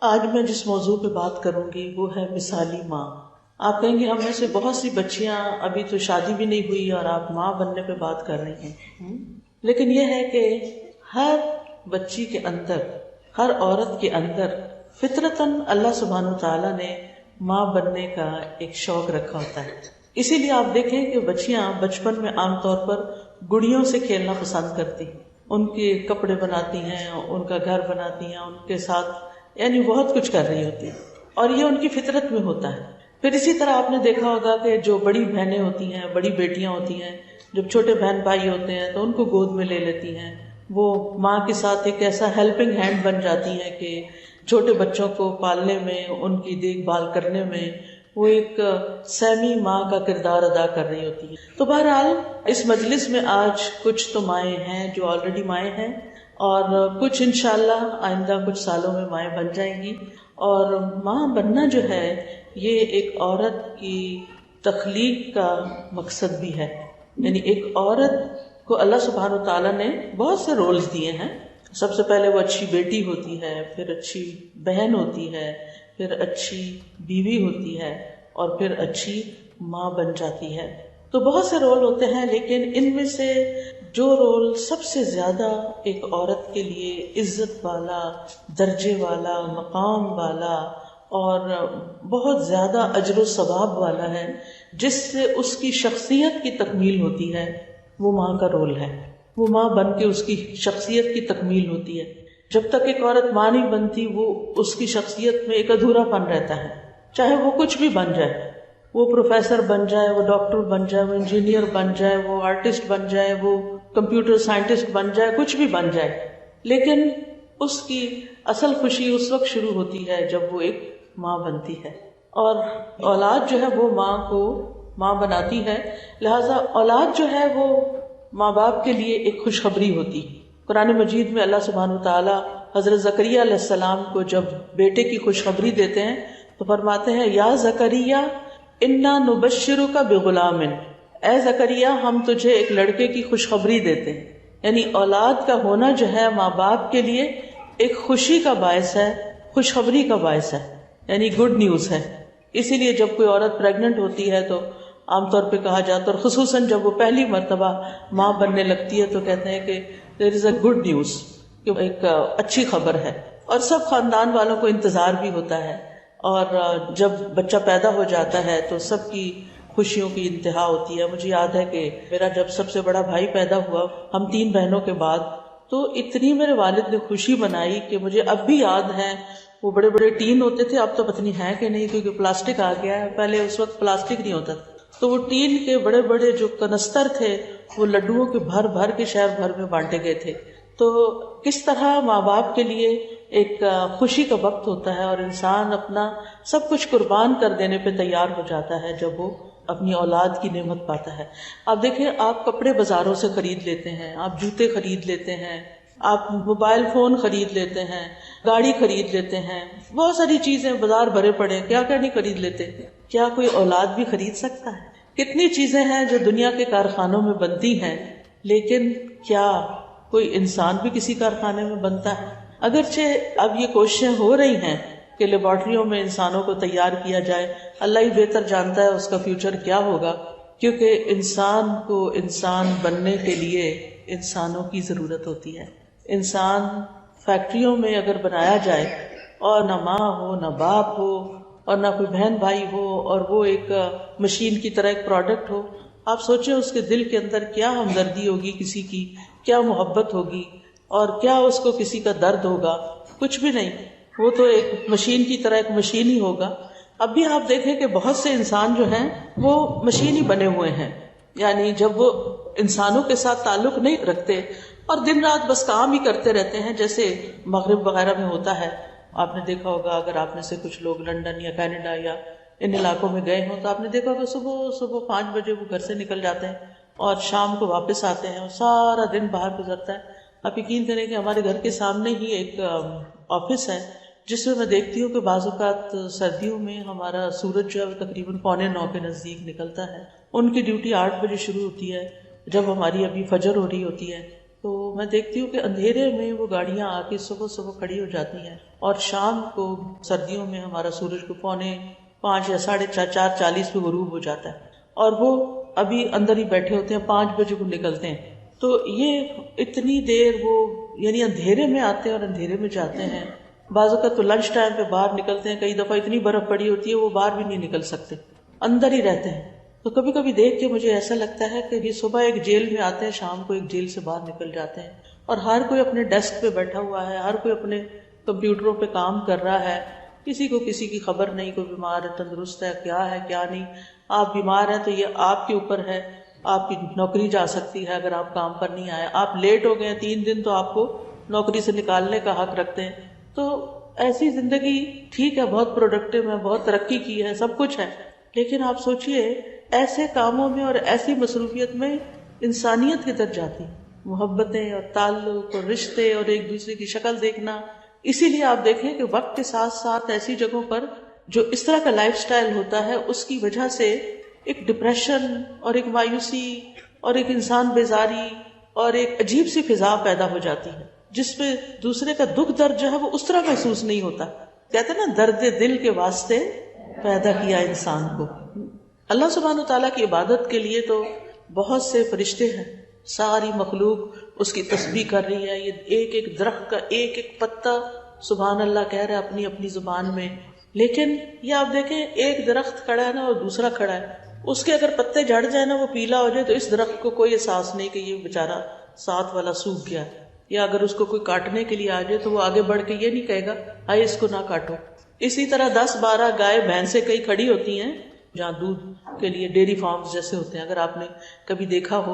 آج میں جس موضوع پہ بات کروں گی وہ ہے مثالی ماں۔ آپ کہیں گے ہم میں سے بہت سی بچیاں ابھی تو شادی بھی نہیں ہوئی اور آپ ماں بننے پہ بات کر رہی ہیں، لیکن یہ ہے کہ ہر بچی کے اندر، ہر عورت کے اندر فطرتاً اللہ سبحانہ و تعالیٰ نے ماں بننے کا ایک شوق رکھا ہوتا ہے۔ اسی لیے آپ دیکھیں کہ بچیاں بچپن میں عام طور پر گڑیوں سے کھیلنا پسند کرتی ہیں، ان کے کپڑے بناتی ہیں، ان کا گھر بناتی ہیں، ان کے ساتھ یعنی بہت کچھ کر رہی ہوتی ہے، اور یہ ان کی فطرت میں ہوتا ہے۔ پھر اسی طرح آپ نے دیکھا ہوگا کہ جو بڑی بہنیں ہوتی ہیں، بڑی بیٹیاں ہوتی ہیں، جب چھوٹے بہن بھائی ہوتے ہیں تو ان کو گود میں لے لیتی ہیں، وہ ماں کے ساتھ ایک ایسا ہیلپنگ ہینڈ بن جاتی ہے کہ چھوٹے بچوں کو پالنے میں، ان کی دیکھ بھال کرنے میں وہ ایک سیمی ماں کا کردار ادا کر رہی ہوتی ہے۔ تو بہرحال اس مجلس میں آج کچھ تو مائیں ہیں جو آلریڈی مائیں ہیں، اور کچھ انشاءاللہ آئندہ کچھ سالوں میں مائیں بن جائیں گی۔ اور ماں بننا جو ہے یہ ایک عورت کی تخلیق کا مقصد بھی ہے، یعنی ایک عورت کو اللہ سبحانہ و تعالیٰ نے بہت سے رولز دیے ہیں۔ سب سے پہلے وہ اچھی بیٹی ہوتی ہے، پھر اچھی بہن ہوتی ہے، پھر اچھی بیوی ہوتی ہے، اور پھر اچھی ماں بن جاتی ہے۔ تو بہت سے رول ہوتے ہیں، لیکن ان میں سے جو رول سب سے زیادہ ایک عورت کے لیے عزت والا، درجے والا، مقام والا اور بہت زیادہ اجر و ثواب والا ہے، جس سے اس کی شخصیت کی تکمیل ہوتی ہے، وہ ماں کا رول ہے۔ وہ ماں بن کے اس کی شخصیت کی تکمیل ہوتی ہے۔ جب تک ایک عورت ماں نہیں بنتی وہ اس کی شخصیت میں ایک ادھورا پن رہتا ہے، چاہے وہ کچھ بھی بن جائے، وہ پروفیسر بن جائے، وہ ڈاکٹر بن جائے، وہ انجینئر بن جائے، وہ آرٹسٹ بن جائے، وہ کمپیوٹر سائنٹسٹ بن جائے، کچھ بھی بن جائے، لیکن اس کی اصل خوشی اس وقت شروع ہوتی ہے جب وہ ایک ماں بنتی ہے۔ اور اولاد جو ہے وہ ماں کو ماں بناتی ہے، لہذا اولاد جو ہے وہ ماں باپ کے لیے ایک خوشخبری ہوتی ہے۔ قرآن مجید میں اللہ سبحانہ وتعالی حضرت زکریا علیہ السلام کو جب بیٹے کی خوشخبری دیتے ہیں تو فرماتے ہیں یا زکریا انا نبشرک بغلام، اے زکریا ہم تجھے ایک لڑکے کی خوشخبری دیتے ہیں۔ یعنی اولاد کا ہونا جو ہے ماں باپ کے لیے ایک خوشی کا باعث ہے، خوشخبری کا باعث ہے، یعنی گڈ نیوز ہے۔ اسی لیے جب کوئی عورت پریگننٹ ہوتی ہے تو عام طور پہ کہا جاتا ہے، اور خصوصاً جب وہ پہلی مرتبہ ماں بننے لگتی ہے تو کہتے ہیں کہ دیر از اے گڈ نیوز، کہ ایک اچھی خبر ہے، اور سب خاندان والوں کو انتظار بھی ہوتا ہے۔ اور جب بچہ پیدا ہو جاتا ہے تو سب کی خوشیوں کی انتہا ہوتی ہے۔ مجھے یاد ہے کہ میرا جب سب سے بڑا بھائی پیدا ہوا، ہم 3 بہنوں کے بعد، تو اتنی میرے والد نے خوشی منائی کہ مجھے اب بھی یاد ہے۔ وہ بڑے بڑے ٹین ہوتے تھے، اب تو پتہ نہیں ہے کہ نہیں کیونکہ پلاسٹک آ گیا ہے، پہلے اس وقت پلاسٹک نہیں ہوتا تھا، تو وہ ٹین کے بڑے بڑے جو کنستر تھے وہ لڈوؤں کے بھر بھر کے شہر بھر میں بانٹے گئے تھے۔ تو کس طرح ماں باپ کے لیے ایک خوشی کا وقت ہوتا ہے، اور انسان اپنا سب کچھ قربان کر دینے پہ تیار ہو جاتا ہے جب وہ اپنی اولاد کی نعمت پاتا ہے۔ آپ دیکھیں، آپ کپڑے بازاروں سے خرید لیتے ہیں، آپ جوتے خرید لیتے ہیں، آپ موبائل فون خرید لیتے ہیں، گاڑی خرید لیتے ہیں، بہت ساری چیزیں بازار بھرے پڑے ہیں، کیا کیا نہیں خرید لیتے۔ کیا کوئی اولاد بھی خرید سکتا ہے؟ کتنی چیزیں ہیں جو دنیا کے کارخانوں میں بنتی ہیں، لیکن کیا کوئی انسان بھی کسی کارخانے میں بنتا ہے؟ اگرچہ اب یہ کوششیں ہو رہی ہیں کہ لیبارٹریوں میں انسانوں کو تیار کیا جائے، اللہ ہی بہتر جانتا ہے اس کا فیوچر کیا ہوگا، کیونکہ انسان کو انسان بننے کے لیے انسانوں کی ضرورت ہوتی ہے۔ انسان فیکٹریوں میں اگر بنایا جائے اور نہ ماں ہو، نہ باپ ہو، اور نہ کوئی بہن بھائی ہو، اور وہ ایک مشین کی طرح ایک پروڈکٹ ہو، آپ سوچیں اس کے دل کے اندر کیا ہمدردی ہوگی کسی کی، کیا محبت ہوگی، اور کیا اس کو کسی کا درد ہوگا؟ کچھ بھی نہیں، وہ تو ایک مشین کی طرح ایک مشین ہی ہوگا۔ اب بھی آپ دیکھیں کہ بہت سے انسان جو ہیں وہ مشین ہی بنے ہوئے ہیں، یعنی جب وہ انسانوں کے ساتھ تعلق نہیں رکھتے اور دن رات بس کام ہی کرتے رہتے ہیں، جیسے مغرب وغیرہ میں ہوتا ہے۔ آپ نے دیکھا ہوگا، اگر آپ میں سے کچھ لوگ لندن یا کینیڈا یا ان علاقوں میں گئے ہوں تو آپ نے دیکھا ہوگا صبح 5 بجے وہ گھر سے نکل جاتے ہیں اور شام کو واپس آتے ہیں، اور سارا دن باہر گزرتا ہے۔ آپ یقین کریں کہ ہمارے گھر کے سامنے ہی ایک آفس ہے جس میں دیکھتی ہوں کہ بعض اوقات سردیوں میں ہمارا سورج جو ہے وہ تقریباً 8:45 کے نزدیک نکلتا ہے۔ ان کی ڈیوٹی 8 بجے شروع ہوتی ہے، جب ہماری ابھی فجر ہو رہی ہوتی ہے، تو میں دیکھتی ہوں کہ اندھیرے میں وہ گاڑیاں آ کے صبح صبح کھڑی ہو جاتی ہیں، اور شام کو سردیوں میں ہمارا سورج کو 4:45 یا 4:40 پہ غروب ہو جاتا ہے، اور وہ ابھی اندر ہی بیٹھے ہوتے ہیں، 5 بجے وہ نکلتے ہیں. تو یہ اتنی دیر وہ یعنی اندھیرے میں آتے ہیں اور اندھیرے میں جاتے ہیں. بعض اوقات تو لنچ ٹائم پہ باہر نکلتے ہیں، کئی دفعہ اتنی برف پڑی ہوتی ہے وہ باہر بھی نہیں نکل سکتے، اندر ہی رہتے ہیں. تو کبھی کبھی دیکھ کے مجھے ایسا لگتا ہے کہ یہ صبح ایک جیل میں آتے ہیں، شام کو ایک جیل سے باہر نکل جاتے ہیں، اور ہر کوئی اپنے ڈیسک پہ بیٹھا ہوا ہے، ہر کوئی اپنے کمپیوٹروں پہ کام کر رہا ہے، کسی کو کسی کی خبر نہیں، کوئی بیمار ہے، تندرست ہے، کیا نہیں. آپ بیمار ہیں تو یہ آپ کے اوپر ہے، آپ کی نوکری جا سکتی ہے اگر آپ کام پر نہیں آئے. آپ لیٹ ہو گئے 3 دن تو آپ کو نوکری سے نکالنے کا حق رکھتے ہیں. تو ایسی زندگی ٹھیک ہے، بہت پروڈکٹیو ہے، بہت ترقی کی ہے، سب کچھ ہے، لیکن آپ سوچئے ایسے کاموں میں اور ایسی مصروفیت میں انسانیت کدھر جاتی، محبتیں اور تعلق اور رشتے اور ایک دوسرے کی شکل دیکھنا. اسی لیے آپ دیکھیں کہ وقت کے ساتھ ساتھ ایسی جگہوں پر جو اس طرح کا لائف سٹائل ہوتا ہے اس کی وجہ سے ایک ڈپریشن اور ایک مایوسی اور ایک انسان بیزاری اور ایک عجیب سی فضا پیدا ہو جاتی ہے، جس پہ دوسرے کا دکھ درد جو ہے وہ اس طرح محسوس نہیں ہوتا. کہتے ہیں نا درد دل کے واسطے پیدا کیا انسان کو. اللہ سبحانہ وتعالیٰ کی عبادت کے لیے تو بہت سے فرشتے ہیں، ساری مخلوق اس کی تسبیح کر رہی ہے. یہ ایک ایک درخت کا ایک ایک پتا سبحان اللہ کہہ رہا ہے اپنی اپنی زبان میں. لیکن یہ آپ دیکھیں ایک درخت کھڑا ہے نا اور دوسرا کھڑا ہے، اس کے اگر پتے جھڑ جائیں نا، وہ پیلا ہو جائے، تو اس درخت کو کوئی احساس نہیں کہ یہ بیچارہ ساتھ والا سوکھ گیا. یا اگر اس کو کوئی کاٹنے کے لیے آ جائے تو وہ آگے بڑھ کے یہ نہیں کہے گا ہائے اس کو نہ کاٹو. اسی طرح 10-12 گائے بھینسیں کئی کھڑی ہوتی ہیں جہاں دودھ کے لیے ڈیری فارمز جیسے ہوتے ہیں، اگر آپ نے کبھی دیکھا ہو،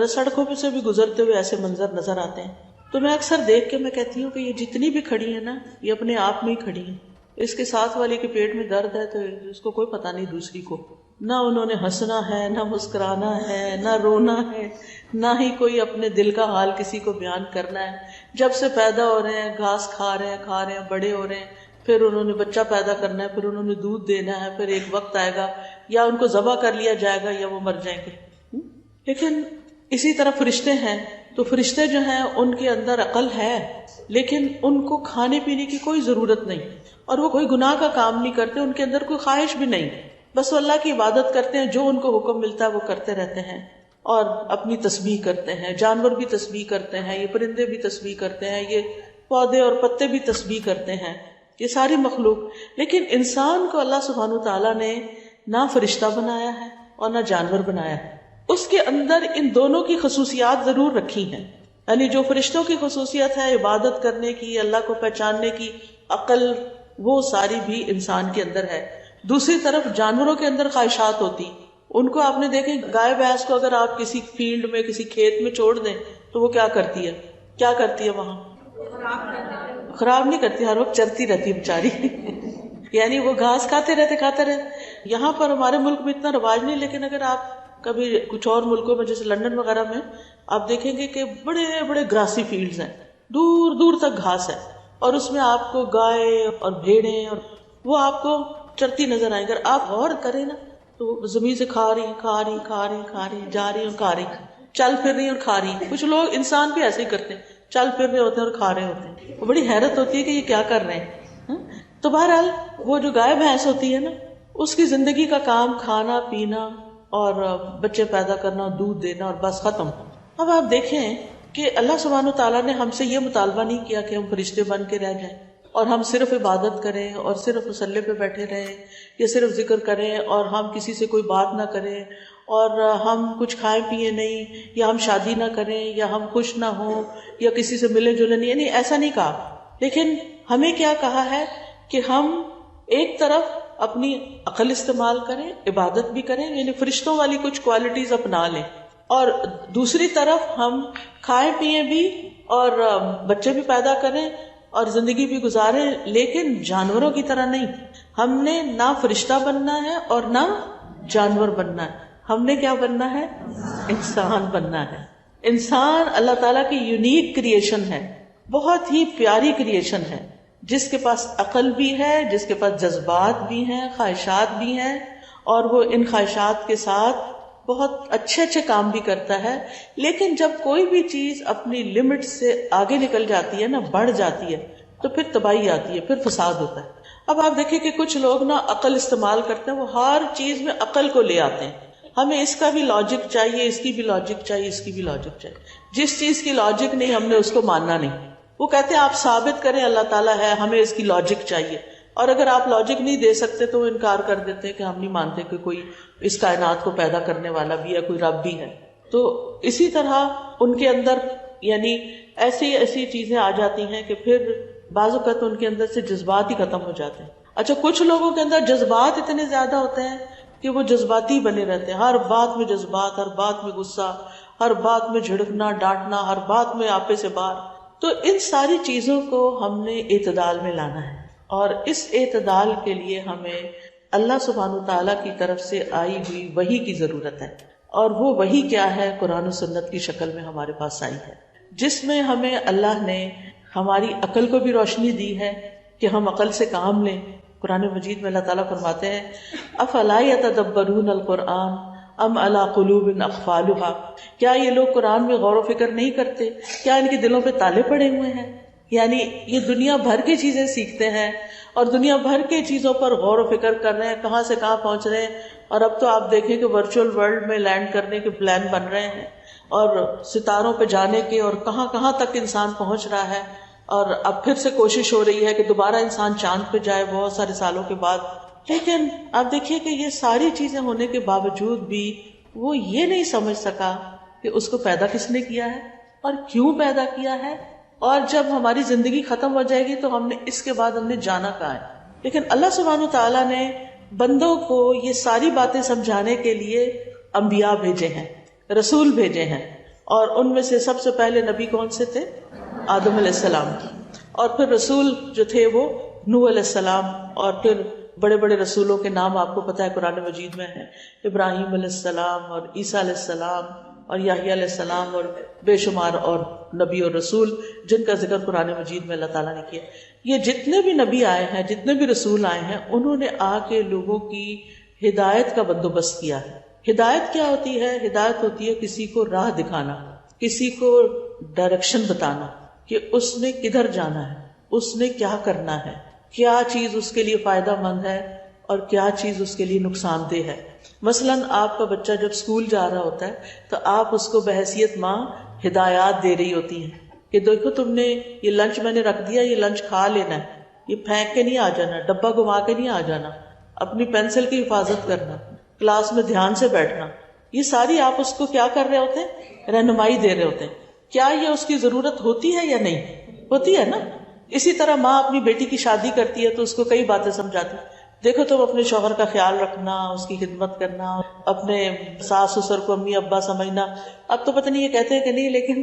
سڑکوں پہ سے بھی گزرتے ہوئے ایسے منظر نظر آتے ہیں. تو میں اکثر دیکھ کے میں کہتی ہوں کہ یہ جتنی بھی کھڑی ہیں نا، یہ اپنے آپ میں ہی کھڑی ہیں. اس کے ساتھ والے کے پیٹ میں درد ہے تو اس کو کوئی پتہ نہیں دوسری کو. نہ انہوں نے ہنسنا ہے، نہ مسکرانا ہے، نہ رونا ہے، نہ ہی کوئی اپنے دل کا حال کسی کو بیان کرنا ہے. جب سے پیدا ہو رہے ہیں گھاس کھا رہے ہیں، بڑے ہو رہے ہیں، پھر انہوں نے بچہ پیدا کرنا ہے، پھر انہوں نے دودھ دینا ہے، پھر ایک وقت آئے گا یا ان کو ذبح کر لیا جائے گا یا وہ مر جائیں گے. لیکن اسی طرح فرشتے ہیں، تو فرشتے جو ہیں ان کے اندر عقل ہے، لیکن ان کو کھانے پینے کی کوئی ضرورت نہیں، اور وہ کوئی گناہ کا کام نہیں کرتے، ان کے اندر کوئی خواہش بھی نہیں، بس وہ اللہ کی عبادت کرتے ہیں، جو ان کو حکم ملتا ہے وہ کرتے رہتے ہیں اور اپنی تسبیح کرتے ہیں. جانور بھی تسبیح کرتے ہیں، یہ پرندے بھی تسبیح کرتے ہیں، یہ پودے اور پتے بھی تسبیح کرتے ہیں، یہ ساری مخلوق. لیکن انسان کو اللہ سبحانہ تعالیٰ نے نہ فرشتہ بنایا ہے اور نہ جانور بنایا ہے. اس کے اندر ان دونوں کی خصوصیات ضرور رکھی ہیں، یعنی جو فرشتوں کی خصوصیت ہے عبادت کرنے کی، اللہ کو پہچاننے کی، عقل، وہ ساری بھی انسان کے اندر ہے. دوسری طرف جانوروں کے اندر خواہشات ہوتی، ان کو آپ نے دیکھیں گائے بھینس کو اگر آپ کسی فیلڈ میں کسی کھیت میں چھوڑ دیں تو وہ کیا کرتی ہے وہاں خراب نہیں کرتی، ہر وقت چرتی رہتی ہے بیچاری یعنی وہ گھاس کھاتے رہتے. یہاں پر ہمارے ملک میں اتنا رواج نہیں، لیکن اگر آپ کبھی کچھ اور ملکوں میں جیسے لندن وغیرہ میں آپ دیکھیں گے کہ بڑے بڑے گراسy فیلڈز ہیں، دور دور تک گھاس ہے، اور اس میں آپ کو گائے اور بھیڑیں اور وہ آپ کو چرتی نظر آئیں. اگر آپ غور کریں نا تو زمین سے کھا رہی جا رہی اور کھا رہی، چل پھر رہی اور کھا رہی. کچھ لوگ انسان بھی ایسے ہی کرتے ہیں، چل پھر رہے ہوتے ہیں اور کھا رہے ہوتے ہیں. بڑی حیرت ہوتی ہے کہ یہ کیا کر رہے ہیں. تو بہرحال وہ جو گائے بھینس ہوتی ہے نا، اس کی زندگی کا کام کھانا پینا اور بچے پیدا کرنا، دودھ دینا، اور بس ختم. اب آپ دیکھیں کہ اللہ سبحانہ تعالیٰ نے ہم سے یہ مطالبہ نہیں کیا کہ ہم فرشتے بن کے رہ جائیں اور ہم صرف عبادت کریں اور صرف مصلی پہ بیٹھے رہیں یا صرف ذکر کریں اور ہم کسی سے کوئی بات نہ کریں اور ہم کچھ کھائیں پیئیں نہیں، یا ہم شادی نہ کریں، یا ہم خوش نہ ہوں، یا کسی سے ملے جلے نہیں. یعنی ایسا نہیں کہا، لیکن ہمیں کیا کہا ہے کہ ہم ایک طرف اپنی عقل استعمال کریں، عبادت بھی کریں، یعنی فرشتوں والی کچھ کوالٹیز اپنا لیں، اور دوسری طرف ہم کھائیں پیئیں بھی اور بچے بھی پیدا کریں اور زندگی بھی گزاریں، لیکن جانوروں کی طرح نہیں. ہم نے نہ فرشتہ بننا ہے اور نہ جانور بننا ہے، ہم نے کیا بننا ہے؟ انسان بننا ہے. انسان اللہ تعالیٰ کی یونیک کریشن ہے، بہت ہی پیاری کریشن ہے، جس کے پاس عقل بھی ہے، جس کے پاس جذبات بھی ہیں، خواہشات بھی ہیں، اور وہ ان خواہشات کے ساتھ بہت اچھے اچھے کام بھی کرتا ہے، لیکن جب کوئی بھی چیز اپنی لمٹ سے آگے نکل جاتی ہے نا، بڑھ جاتی ہے، تو پھر تباہی آتی ہے، پھر فساد ہوتا ہے. اب آپ دیکھیں کہ کچھ لوگ نا عقل استعمال کرتے ہیں، وہ ہر چیز میں عقل کو لے آتے ہیں. ہمیں اس کا بھی لاجک چاہیے، اس کی بھی لاجک چاہیے، اس کی بھی لاجک چاہیے. جس چیز کی لاجک نہیں، ہم نے اس کو ماننا نہیں. وہ کہتے ہیں آپ ثابت کریں اللہ تعالیٰ ہے، ہمیں اس کی لاجک چاہیے. اور اگر آپ لاجک نہیں دے سکتے تو وہ انکار کر دیتے ہیں کہ ہم نہیں مانتے کہ کوئی اس کائنات کو پیدا کرنے والا بھی ہے، کوئی رب بھی ہے. تو اسی طرح ان کے اندر یعنی ایسی چیزیں آ جاتی ہیں کہ پھر بعض اوقات ان کے اندر سے جذبات ہی ختم ہو جاتے ہیں. اچھا، کچھ لوگوں کے اندر جذبات اتنے زیادہ ہوتے ہیں کہ وہ جذباتی بنے رہتے ہیں، ہر بات میں جذبات، ہر بات میں غصہ، ہر بات میں جھڑکنا ڈانٹنا، ہر بات میں آپے سے باہر. تو ان ساری چیزوں کو ہم نے اعتدال میں لانا ہے، اور اس اعتدال کے لیے ہمیں اللہ سبحانہ تعالیٰ کی طرف سے آئی ہوئی وحی کی ضرورت ہے. اور وہ وحی کیا ہے؟ قرآن و سنت کی شکل میں ہمارے پاس آئی ہے، جس میں ہمیں اللہ نے ہماری عقل کو بھی روشنی دی ہے کہ ہم عقل سے کام لیں. قرآن مجید میں اللہ تعالیٰ فرماتے ہیں افلا یتدبرون القرآن ام علی قلوب اقفالها، کیا یہ لوگ قرآن میں غور و فکر نہیں کرتے؟ کیا ان کے دلوں پہ تالے پڑے ہوئے ہیں؟ یعنی یہ دنیا بھر کی چیزیں سیکھتے ہیں اور دنیا بھر کے چیزوں پر غور و فکر کر رہے ہیں، کہاں سے کہاں پہنچ رہے ہیں. اور اب تو آپ دیکھیں کہ ورچوئل ورلڈ میں لینڈ کرنے کے پلان بن رہے ہیں، اور ستاروں پہ جانے کے، اور کہاں کہاں تک انسان پہنچ رہا ہے. اور اب پھر سے کوشش ہو رہی ہے کہ دوبارہ انسان چاند پہ جائے بہت سارے سالوں کے بعد. لیکن آپ دیکھیے کہ یہ ساری چیزیں ہونے کے باوجود بھی وہ یہ نہیں سمجھ سکا کہ اس کو پیدا کس نے کیا ہے اور کیوں پیدا کیا ہے، اور جب ہماری زندگی ختم ہو جائے گی تو ہم نے اس کے بعد ہم نے جانا کہاں ہے. لیکن اللہ سبحانہ تعالیٰ نے بندوں کو یہ ساری باتیں سمجھانے کے لیے انبیاء بھیجے ہیں، رسول بھیجے ہیں. اور ان میں سے سب سے پہلے نبی کون سے تھے؟ آدم علیہ السلام کی. اور پھر رسول جو تھے وہ نوح علیہ السلام. اور پھر بڑے بڑے رسولوں کے نام آپ کو پتہ ہے قرآن مجید میں ہے، ابراہیم علیہ السلام اور عیسیٰ علیہ السلام اور یحییٰ علیہ السلام، اور بے شمار اور نبی اور رسول جن کا ذکر قرآن مجید میں اللہ تعالیٰ نے کیا. یہ جتنے بھی نبی آئے ہیں، جتنے بھی رسول آئے ہیں، انہوں نے آ کے لوگوں کی ہدایت کا بندوبست کیا ہے. ہدایت کیا ہوتی ہے؟ ہدایت ہوتی ہے کسی کو راہ دکھانا، کسی کو ڈائریکشن بتانا کہ اس نے کدھر جانا ہے، اس نے کیا کرنا ہے، کیا چیز اس کے لیے فائدہ مند ہے اور کیا چیز اس کے لیے نقصان دہ ہے. مثلاً آپ کا بچہ جب اسکول جا رہا ہوتا ہے تو آپ اس کو بحیثیت ماں ہدایات دے رہی ہوتی ہیں کہ دیکھو تم نے یہ لنچ میں نے رکھ دیا، یہ لنچ کھا لینا ہے، یہ پھینک کے نہیں آ جانا، ڈبہ گھما کے نہیں آ جانا، اپنی پینسل کی حفاظت کرنا، کلاس میں دھیان سے بیٹھنا. یہ ساری آپ اس کو کیا کر رہے ہوتے ہیں؟ رہنمائی دے رہے ہوتے ہیں. کیا یہ اس کی ضرورت ہوتی ہے یا نہیں ہوتی ہے نا؟ اسی طرح ماں اپنی بیٹی کی شادی کرتی ہے تو اس کو کئی باتیں سمجھاتی، دیکھو تم اپنے شوہر کا خیال رکھنا، اس کی خدمت کرنا، اپنے ساس سسر کو امی ابا سمجھنا. اب تو پتہ نہیں یہ کہتے ہیں کہ نہیں، لیکن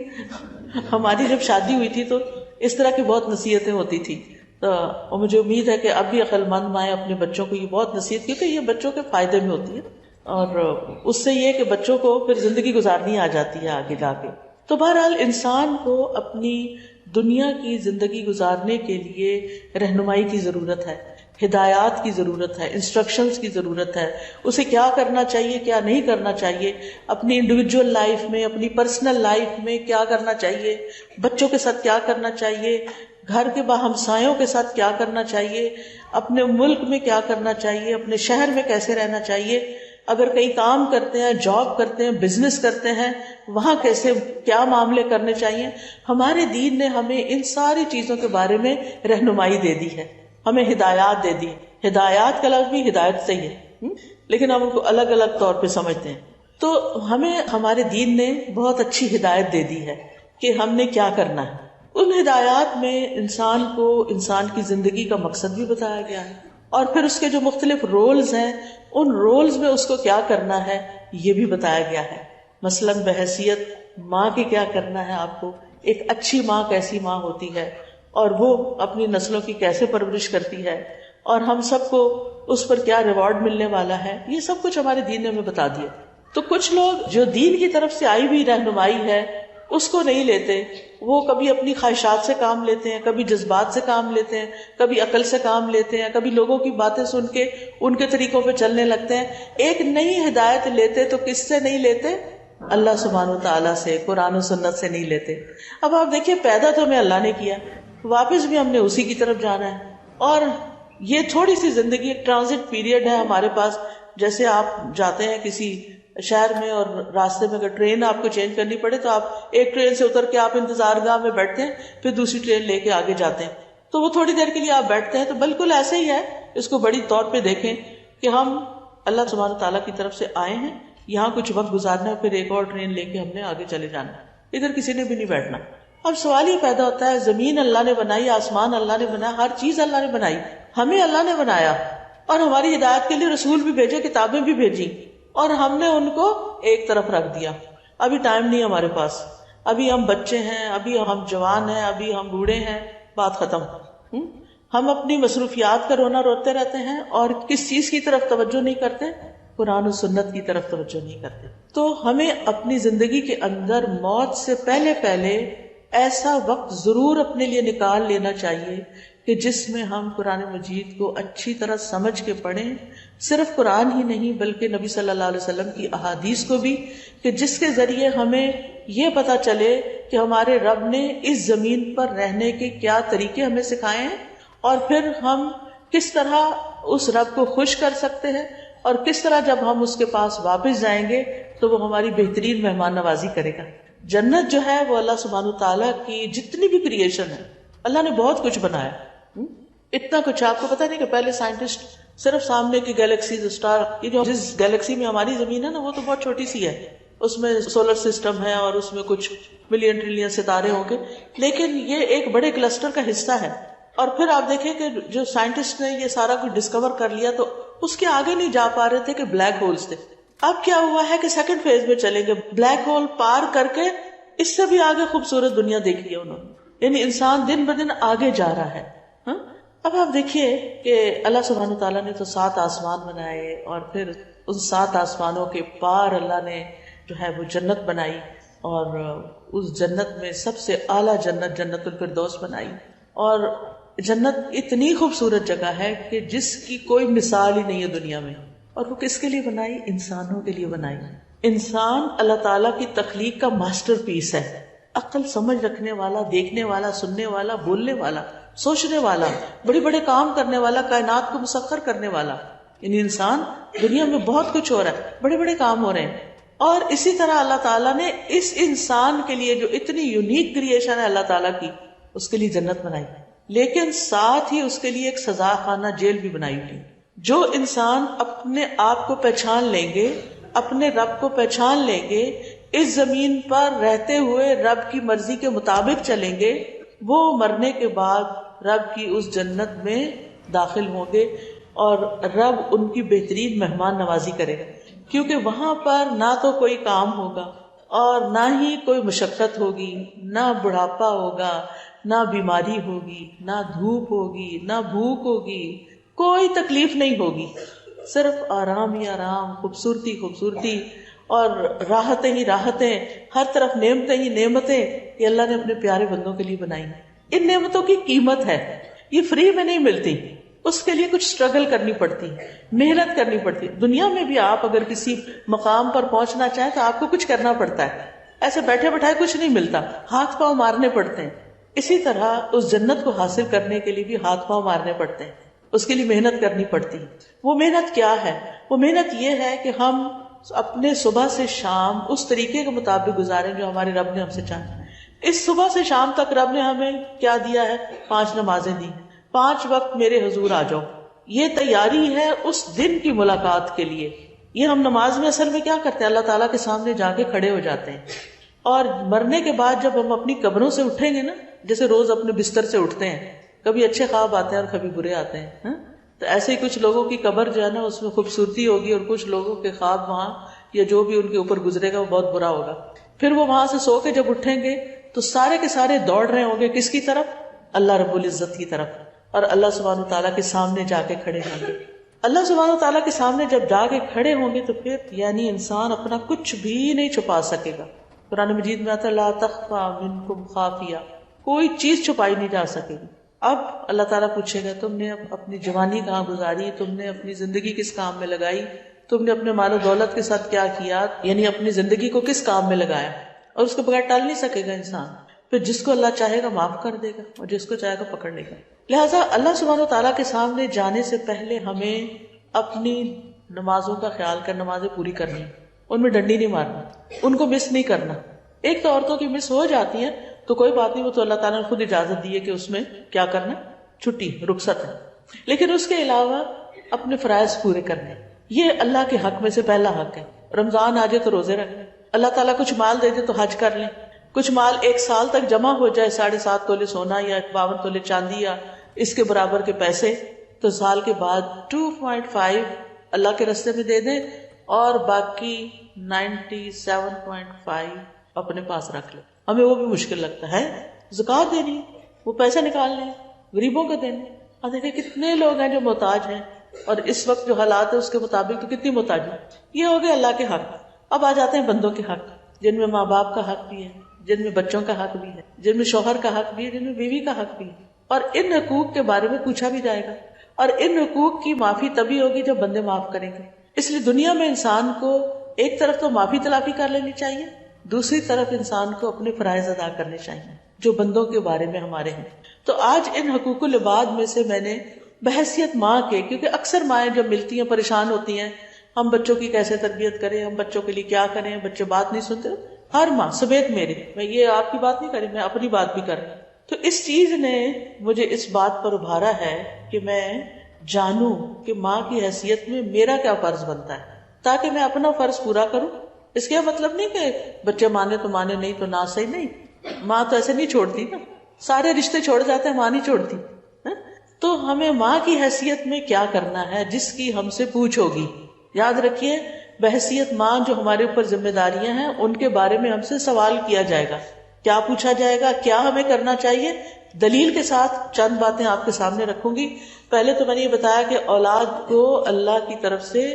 ہماری جب شادی ہوئی تھی تو اس طرح کی بہت نصیحتیں ہوتی تھی. تو مجھے امید ہے کہ اب بھی عقل مند مائیں اپنے بچوں کو یہ بہت نصیحت، کیونکہ یہ بچوں کے فائدے میں ہوتی ہے، اور اس سے یہ کہ بچوں کو پھر زندگی گزارنی آ جاتی ہے آگے جا کے. تو بہرحال انسان کو اپنی دنیا کی زندگی گزارنے کے لیے رہنمائی کی ضرورت ہے، ہدایات کی ضرورت ہے، انسٹرکشنز کی ضرورت ہے. اسے کیا کرنا چاہیے، کیا نہیں کرنا چاہیے، اپنی انڈیویجول لائف میں، اپنی پرسنل لائف میں کیا کرنا چاہیے، بچوں کے ساتھ کیا کرنا چاہیے، گھر کے ہمسایوں کے ساتھ کیا کرنا چاہیے، اپنے ملک میں کیا کرنا چاہیے، اپنے شہر میں کیسے رہنا چاہیے، اگر کئی کام کرتے ہیں، جاب کرتے ہیں، بزنس کرتے ہیں، وہاں کیسے کیا معاملے کرنے چاہیے. ہمارے دین نے ہمیں ان ساری چیزوں کے بارے میں رہنمائی دے دی ہے، ہمیں ہدایات دے دی. ہدایات کا لفظ بھی ہدایت سے ہی ہے، لیکن ہم ان کو الگ الگ طور پہ سمجھتے ہیں. تو ہمیں ہمارے دین نے بہت اچھی ہدایت دے دی ہے کہ ہم نے کیا کرنا ہے. ان ہدایات میں انسان کو انسان کی زندگی کا مقصد بھی بتایا گیا ہے، اور پھر اس کے جو مختلف رولز ہیں ان رولز میں اس کو کیا کرنا ہے یہ بھی بتایا گیا ہے. مثلاً بحیثیت ماں کے کیا کرنا ہے آپ کو، ایک اچھی ماں کیسی ماں ہوتی ہے اور وہ اپنی نسلوں کی کیسے پرورش کرتی ہے، اور ہم سب کو اس پر کیا ریوارڈ ملنے والا ہے، یہ سب کچھ ہمارے دین نے ہمیں بتا دیا. تو کچھ لوگ جو دین کی طرف سے آئی ہوئی رہنمائی ہے اس کو نہیں لیتے. وہ کبھی اپنی خواہشات سے کام لیتے ہیں, کبھی جذبات سے کام لیتے ہیں, کبھی عقل سے کام لیتے ہیں, کبھی لوگوں کی باتیں سن کے ان کے طریقوں پہ چلنے لگتے ہیں. ایک نئی ہدایت لیتے تو کس سے نہیں لیتے؟ اللہ سبحانہ و تعالیٰ سے, قرآن و سنت سے نہیں لیتے. اب آپ دیکھیے, پیدا تو ہمیں اللہ نے کیا, واپس بھی ہم نے اسی کی طرف جانا ہے. اور یہ تھوڑی سی زندگی ایک ٹرانزٹ پیریڈ ہے ہمارے پاس. جیسے آپ جاتے ہیں کسی شہر میں اور راستے میں اگر ٹرین آپ کو چینج کرنی پڑے تو آپ ایک ٹرین سے اتر کے آپ انتظار گاہ میں بیٹھتے ہیں, پھر دوسری ٹرین لے کے آگے جاتے ہیں. تو وہ تھوڑی دیر کے لیے آپ بیٹھتے ہیں. تو بالکل ایسے ہی ہے, اس کو بڑی طور پہ دیکھیں کہ ہم اللہ سبحانہ تعالیٰ کی طرف سے آئے ہیں, یہاں کچھ وقت گزارنا ہے, پھر ایک اور ٹرین لے کے ہم نے آگے چلے جانا ہے. ادھر کسی نے بھی نہیں بیٹھنا. اب سوال یہ پیدا ہوتا ہے, زمین اللہ نے بنائی, آسمان اللہ نے بنایا, ہر چیز اللہ نے بنائی, ہمیں اللہ نے بنایا, اور ہماری ہدایت کے لیے رسول بھی بھیجے, کتابیں بھی بھیجی, اور ہم نے ان کو ایک طرف رکھ دیا. ابھی ٹائم نہیں ہمارے پاس, ابھی ہم بچے ہیں, ابھی ہم جوان ہیں, ابھی ہم بوڑھے ہیں, بات ختم. ہم اپنی مصروفیات کا رونا روتے رہتے ہیں, اور کس چیز کی طرف توجہ نہیں کرتے؟ قرآن و سنت کی طرف توجہ نہیں کرتے. تو ہمیں اپنی زندگی کے اندر موت سے پہلے پہلے ایسا وقت ضرور اپنے لیے نکال لینا چاہیے کہ جس میں ہم قرآن مجید کو اچھی طرح سمجھ کے پڑھیں. صرف قرآن ہی نہیں بلکہ نبی صلی اللہ علیہ وسلم کی احادیث کو بھی, کہ جس کے ذریعے ہمیں یہ پتا چلے کہ ہمارے رب نے اس زمین پر رہنے کے کیا طریقے ہمیں سکھائے ہیں, اور پھر ہم کس طرح اس رب کو خوش کر سکتے ہیں, اور کس طرح جب ہم اس کے پاس واپس جائیں گے تو وہ ہماری بہترین مہمان نوازی کرے گا. جنت جو ہے وہ اللہ سبحانہ تعالیٰ کی جتنی بھی کریشن ہے, اللہ نے بہت کچھ بنایا, اتنا کچھ. آپ کو پتا نہیں کہ پہلے سائنٹسٹ صرف سامنے کی گیلیکسیز, اسٹار, یہ جو جس گیلیکسی میں ہماری زمین ہے نا, وہ تو بہت چھوٹی سی ہے, اس میں سولر سسٹم ہے اور اس میں کچھ ملین ٹریلین ستارے ہوں گے, لیکن یہ ایک بڑے کلسٹر کا حصہ ہے. اور پھر آپ دیکھیں کہ جو سائنٹسٹ نے یہ سارا کچھ ڈسکور کر لیا تو اس کے آگے نہیں جا پا رہے تھے کہ بلیک ہولز تھے. اب کیا ہوا ہے کہ سیکنڈ فیز میں چلیں گے, بلیک ہول پار کر کے اس سے بھی آگے خوبصورت دنیا دیکھ لی انہوں نے. یعنی انسان دن بدن آگے جا رہا ہے. اب آپ دیکھیے کہ اللہ سبحانہ تعالیٰ نے تو 7 آسمان بنائے, اور پھر ان 7 آسمانوں کے پار اللہ نے جو ہے وہ جنت بنائی, اور اس جنت میں سب سے اعلیٰ جنت جنت الفردوس بنائی. اور جنت اتنی خوبصورت جگہ ہے کہ جس کی کوئی مثال ہی نہیں ہے دنیا میں. اور وہ کس کے لیے بنائی؟ انسانوں کے لیے بنائی. انسان اللہ تعالیٰ کی تخلیق کا ماسٹر پیس ہے, عقل سمجھ رکھنے والا, دیکھنے والا, سننے والا, بولنے والا, سوچنے والا, بڑے بڑے کام کرنے والا, کائنات کو مسخر کرنے والا. یعنی انسان, دنیا میں بہت کچھ ہو رہا ہے, بڑے بڑے کام ہو رہے ہیں, اور اسی طرح اللہ تعالیٰ نے اس انسان کے لیے جو اتنی یونیک کریشن ہے اللہ تعالیٰ کی, اس کے لیے جنت بنائی, لیکن ساتھ ہی اس کے لیے ایک سزا خانہ جیل بھی بنائی ہوئی. جو انسان اپنے آپ کو پہچان لیں گے, اپنے رب کو پہچان لیں گے, اس زمین پر رہتے ہوئے رب کی مرضی کے مطابق چلیں گے, وہ مرنے کے بعد رب کی اس جنت میں داخل ہوں گے, اور رب ان کی بہترین مہمان نوازی کرے گا. کیونکہ وہاں پر نہ تو کوئی کام ہوگا, اور نہ ہی کوئی مشقت ہوگی, نہ بڑھاپا ہوگا, نہ بیماری ہوگی, نہ دھوپ ہوگی, نہ بھوک ہوگی, کوئی تکلیف نہیں ہوگی, صرف آرام ہی آرام, خوبصورتی خوبصورتی, اور راحتیں ہی راحتیں, ہر طرف نعمتیں ہی نعمتیں. یہ اللہ نے اپنے پیارے بندوں کے لیے بنائی. ان نعمتوں کی قیمت ہے, یہ فری میں نہیں ملتی, اس کے لیے کچھ اسٹرگل کرنی پڑتی, محنت کرنی پڑتی. دنیا میں بھی آپ اگر کسی مقام پر پہنچنا چاہیں تو آپ کو کچھ کرنا پڑتا ہے, ایسے بیٹھے بیٹھائے کچھ نہیں ملتا, ہاتھ پاؤں مارنے پڑتے ہیں. اسی طرح اس جنت کو حاصل کرنے کے لیے بھی ہاتھ پاؤں مارنے پڑتے ہیں, اس کے لیے محنت کرنی پڑتی ہے. وہ محنت کیا ہے؟ وہ محنت یہ ہے کہ ہم اپنے صبح سے شام اس طریقے کے مطابق گزاریں جو ہمارے رب نے ہم سے چاہا. اس صبح سے شام تک رب نے ہمیں کیا دیا ہے؟ 5 نمازیں دی, 5 وقت میرے حضور آ جاؤ. یہ تیاری ہے اس دن کی ملاقات کے لیے. یہ ہم نماز میں اصل میں کیا کرتے ہیں؟ اللہ تعالیٰ کے سامنے جا کے کھڑے ہو جاتے ہیں. اور مرنے کے بعد جب ہم اپنی قبروں سے اٹھیں گے نا, جیسے روز اپنے بستر سے اٹھتے ہیں, کبھی اچھے خواب آتے ہیں اور کبھی برے آتے ہیں, تو ایسے ہی کچھ لوگوں کی قبر جو ہے نا اس میں خوبصورتی ہوگی, اور کچھ لوگوں کے خواب وہاں یا جو بھی ان کے اوپر گزرے گا وہ بہت برا ہوگا. پھر وہ وہاں سے سو کے جب اٹھیں گے تو سارے کے سارے دوڑ رہے ہوں گے کس کی طرف؟ اللہ رب العزت کی طرف, اور اللہ سبحانہ تعالیٰ کے سامنے جا کے کھڑے ہوں گے. اللہ سبحانہ تعالیٰ کے سامنے جب جا کے کھڑے ہوں گے تو پھر یعنی انسان اپنا کچھ بھی نہیں چھپا سکے گا, قرآن مجید میں آتا ہے لا تخفى منکم خافیہ، کوئی چیز چھپائی نہیں جا سکے گی. اب اللہ تعالیٰ پوچھے گا تم نے اپنی جوانی کہاں گزاری، تم نے اپنی زندگی کس کام میں لگائی، تم نے اپنے مال و دولت کے ساتھ کیا کیا، یعنی اپنی زندگی کو کس کام میں لگایا. اور اس کو بغیر ٹال نہیں سکے گا انسان. پھر جس کو اللہ چاہے گا معاف کر دے گا اور جس کو چاہے گا پکڑ لے گا. لہٰذا اللہ سبحانہ و تعالیٰ کے سامنے جانے سے پہلے ہمیں اپنی نمازوں کا خیال کر نمازیں پوری کرنی، ان میں ڈنڈی نہیں مارنا، ان کو مس نہیں کرنا. ایک تو عورتوں کی مس ہو جاتی ہیں تو کوئی بات نہیں، وہ تو اللہ تعالیٰ نے خود اجازت دی ہے کہ اس میں کیا کرنا، چھٹی رخصت ہے. لیکن اس کے علاوہ اپنے فرائض پورے کرنے، یہ اللہ کے حق میں سے پہلا حق ہے. رمضان آ جائے تو روزے رکھنے، اللہ تعالیٰ کچھ مال دے دے تو حج کر لیں، کچھ مال ایک سال تک جمع ہو جائے 7.5 تولے سونا یا 52 تولے چاندی یا اس کے برابر کے پیسے، تو سال کے بعد 2.5 اللہ کے راستے میں دے دیں اور باقی 97.5 اپنے پاس رکھ لیں. ہمیں وہ بھی مشکل لگتا ہے، زکوٰۃ دینی، وہ پیسے نکالنے غریبوں کو دینے. اور دیکھیں کتنے لوگ ہیں جو محتاج ہیں، اور اس وقت جو حالات ہے اس کے مطابق تو کتنی محتاج ہیں. یہ ہو گیا اللہ کے حق. اب آ جاتے ہیں بندوں کے حق، جن میں ماں باپ کا حق بھی ہے، جن میں بچوں کا حق بھی ہے، جن میں شوہر کا حق بھی ہے، جن میں بیوی کا حق بھی ہے. اور ان حقوق کے بارے میں پوچھا بھی جائے گا، اور ان حقوق کی معافی تبھی ہوگی جب بندے معاف کریں گے. اس لیے دنیا میں انسان کو ایک طرف تو معافی تلافی کر لینی چاہیے، دوسری طرف انسان کو اپنے فرائض ادا کرنے چاہیے جو بندوں کے بارے میں ہمارے ہیں. تو آج ان حقوق العباد میں سے میں نے بحیثیت ماں کے، کیونکہ اکثر مائیں جب ملتی ہیں پریشان ہوتی ہیں، ہم بچوں کی کیسے تربیت کریں، ہم بچوں کے لیے کیا کریں، بچے بات نہیں سنتے. ہر ماں سمیت میرے، میں یہ آپ کی بات نہیں کر رہی، میں اپنی بات بھی کر رہی ہوں. تو اس چیز نے مجھے اس بات پر ابھارا ہے کہ میں جانوں کہ ماں کی حیثیت میں میرا کیا فرض بنتا ہے، تاکہ میں اپنا فرض پورا کروں. اس کا مطلب نہیں کہ بچے مانے تو مانے، نہیں تو نہ، صحیح نہیں. ماں تو ایسے نہیں چھوڑتی نا، سارے رشتے چھوڑ جاتے ہیں، ماں نہیں چھوڑتی. تو ہمیں ماں کی حیثیت میں کیا کرنا ہے جس کی ہم سے پوچھ ہوگی. یاد رکھیے بحیثیت ماں جو ہمارے اوپر ذمہ داریاں ہیں ان کے بارے میں ہم سے سوال کیا جائے گا. کیا پوچھا جائے گا، کیا ہمیں کرنا چاہیے، دلیل کے ساتھ چند باتیں آپ کے سامنے رکھوں گی. پہلے تو میں نے یہ بتایا کہ اولاد کو اللہ کی طرف سے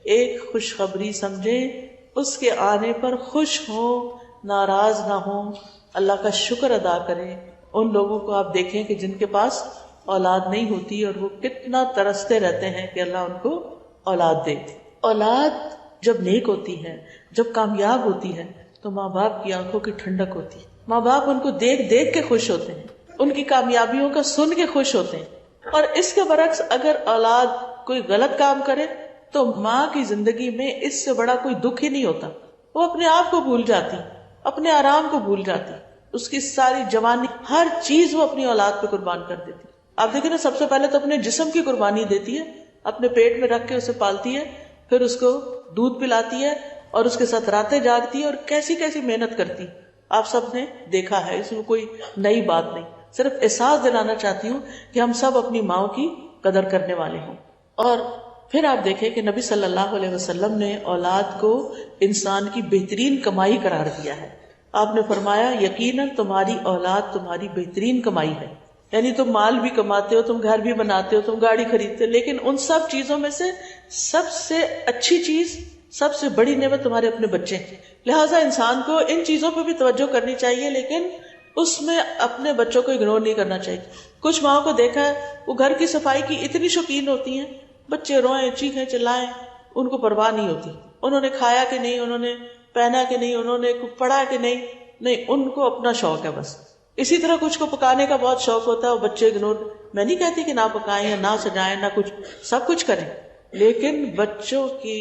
ایک خوشخبری سمجھیں، اس کے آنے پر خوش ہوں، ناراض نہ ہوں، اللہ کا شکر ادا کریں. ان لوگوں کو آپ دیکھیں کہ جن کے پاس اولاد نہیں ہوتی اور وہ کتنا ترستے رہتے ہیں کہ اللہ ان کو اولاد دے. اولاد جب نیک ہوتی ہے، جب کامیاب ہوتی ہے تو ماں باپ کی آنکھوں کی ٹھنڈک ہوتی ہے. ماں باپ ان کو دیکھ دیکھ کے خوش ہوتے ہیں، ان کی کامیابیوں کا سن کے خوش ہوتے ہیں. اور اس کے برعکس اگر اولاد کوئی غلط کام کرے تو ماں کی زندگی میں اس سے بڑا کوئی دکھ ہی نہیں ہوتا. وہ اپنے آپ کو بھول جاتی، اپنے آرام کو بھول جاتی، اس کی ساری جوانی، ہر چیز وہ اپنی اولاد پہ قربان کر دیتی. آپ دیکھیں نا، سب سے پہلے تو اپنے جسم کی قربانی دیتی ہے، اپنے پیٹ میں رکھ کے اسے پالتی ہے، پھر اس کو دودھ پلاتی ہے اور اس کے ساتھ راتیں جاگتی ہے اور کیسی کیسی محنت کرتی. آپ سب نے دیکھا ہے، اس میں کوئی نئی بات نہیں، صرف احساس دلانا چاہتی ہوں کہ ہم سب اپنی ماں کی قدر کرنے والے ہوں. اور پھر آپ دیکھیں کہ نبی صلی اللہ علیہ وسلم نے اولاد کو انسان کی بہترین کمائی قرار دیا ہے. آپ نے فرمایا یقیناً تمہاری اولاد تمہاری بہترین کمائی ہے. یعنی تم مال بھی کماتے ہو، تم گھر بھی بناتے ہو، تم گاڑی خریدتے ہو، لیکن ان سب چیزوں میں سے سب سے اچھی چیز، سب سے بڑی نعمت تمہارے اپنے بچے ہیں. لہٰذا انسان کو ان چیزوں پہ بھی توجہ کرنی چاہیے، لیکن اس میں اپنے بچوں کو اگنور نہیں کرنا چاہیے. کچھ ماں کو دیکھا ہے وہ گھر کی صفائی کی اتنی شوقین ہوتی ہیں، بچے روئیں چیخیں چلائیں ان کو پرواہ نہیں ہوتی. انہوں نے کھایا کہ نہیں، انہوں نے پہنا کہ نہیں، انہوں نے پڑھا کہ نہیں، ان کو اپنا شوق ہے بس. اسی طرح کچھ کو پکانے کا بہت شوق ہوتا ہے، وہ بچے اگنور. میں نہیں کہتی کہ نہ پکائیں یا نہ سجائیں، نہ کچھ، سب کچھ کریں، لیکن بچوں کی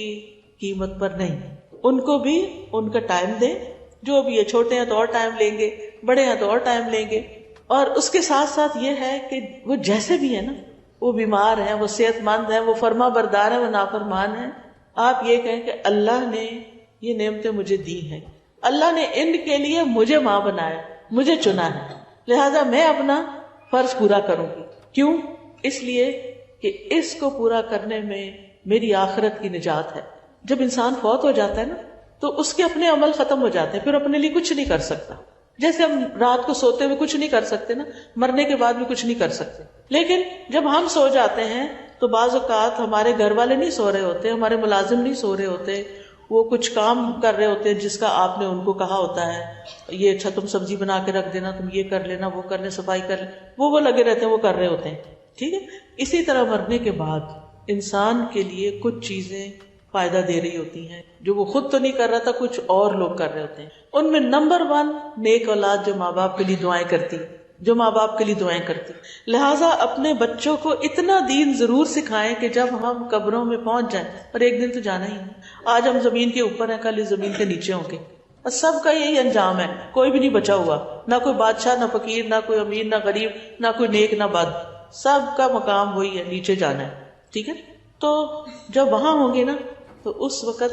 قیمت پر نہیں. ان کو بھی ان کا ٹائم دیں. جو بھی ہے، چھوٹے ہیں تو اور ٹائم لیں گے، بڑے ہیں تو اور ٹائم لیں گے. اور اس کے ساتھ ساتھ یہ ہے کہ وہ جیسے بھی ہے نا، وہ بیمار ہیں، وہ صحت مند ہیں، وہ فرما بردار ہیں، وہ نافرمان ہیں، آپ یہ کہیں کہ اللہ نے یہ نعمتیں مجھے دی ہیں، اللہ نے ان کے لیے مجھے ماں بنایا، مجھے چنا ہے، لہذا میں اپنا فرض پورا کروں گی. کیوں؟ اس لیے کہ اس کو پورا کرنے میں میری آخرت کی نجات ہے. جب انسان فوت ہو جاتا ہے نا تو اس کے اپنے عمل ختم ہو جاتے ہیں، پھر اپنے لیے کچھ نہیں کر سکتا. جیسے ہم رات کو سوتے ہوئے کچھ نہیں کر سکتے نا، مرنے کے بعد بھی کچھ نہیں کر سکتے. لیکن جب ہم سو جاتے ہیں تو بعض اوقات ہمارے گھر والے نہیں سو رہے ہوتے، ہمارے ملازم نہیں سو رہے ہوتے، وہ کچھ کام کر رہے ہوتے ہیں جس کا آپ نے ان کو کہا ہوتا ہے، یہ اچھا تم سبزی بنا کے رکھ دینا، تم یہ کر لینا، وہ کر لیں، صفائی کر لیں، وہ لگے رہتے ہیں، وہ کر رہے ہوتے ہیں. ٹھیک ہے. اسی طرح مرنے کے بعد انسان کے لیے کچھ چیزیں فائدہ دے رہی ہوتی ہیں جو وہ خود تو نہیں کر رہا تھا، کچھ اور لوگ کر رہے ہوتے ہیں. ان میں نمبر 1 نیک اولاد جو ماں باپ کے لیے دعائیں کرتی، جو ماں باپ کے لیے دعائیں کرتی. لہٰذا اپنے بچوں کو اتنا دین ضرور سکھائیں کہ جب ہم قبروں میں پہنچ جائیں، اور ایک دن تو جانا ہی ہے. آج ہم زمین کے اوپر ہیں، کل زمین کے نیچے ہوں گے، اور سب کا یہی انجام ہے. کوئی بھی نہیں بچا ہوا، نہ کوئی بادشاہ، نہ فقیر، نہ کوئی امیر، نہ غریب، نہ کوئی نیک نہ بد. سب کا مقام وہی ہے، نیچے جانا ہے. ٹھیک ہے. تو جب وہاں ہوں گے نا، تو اس وقت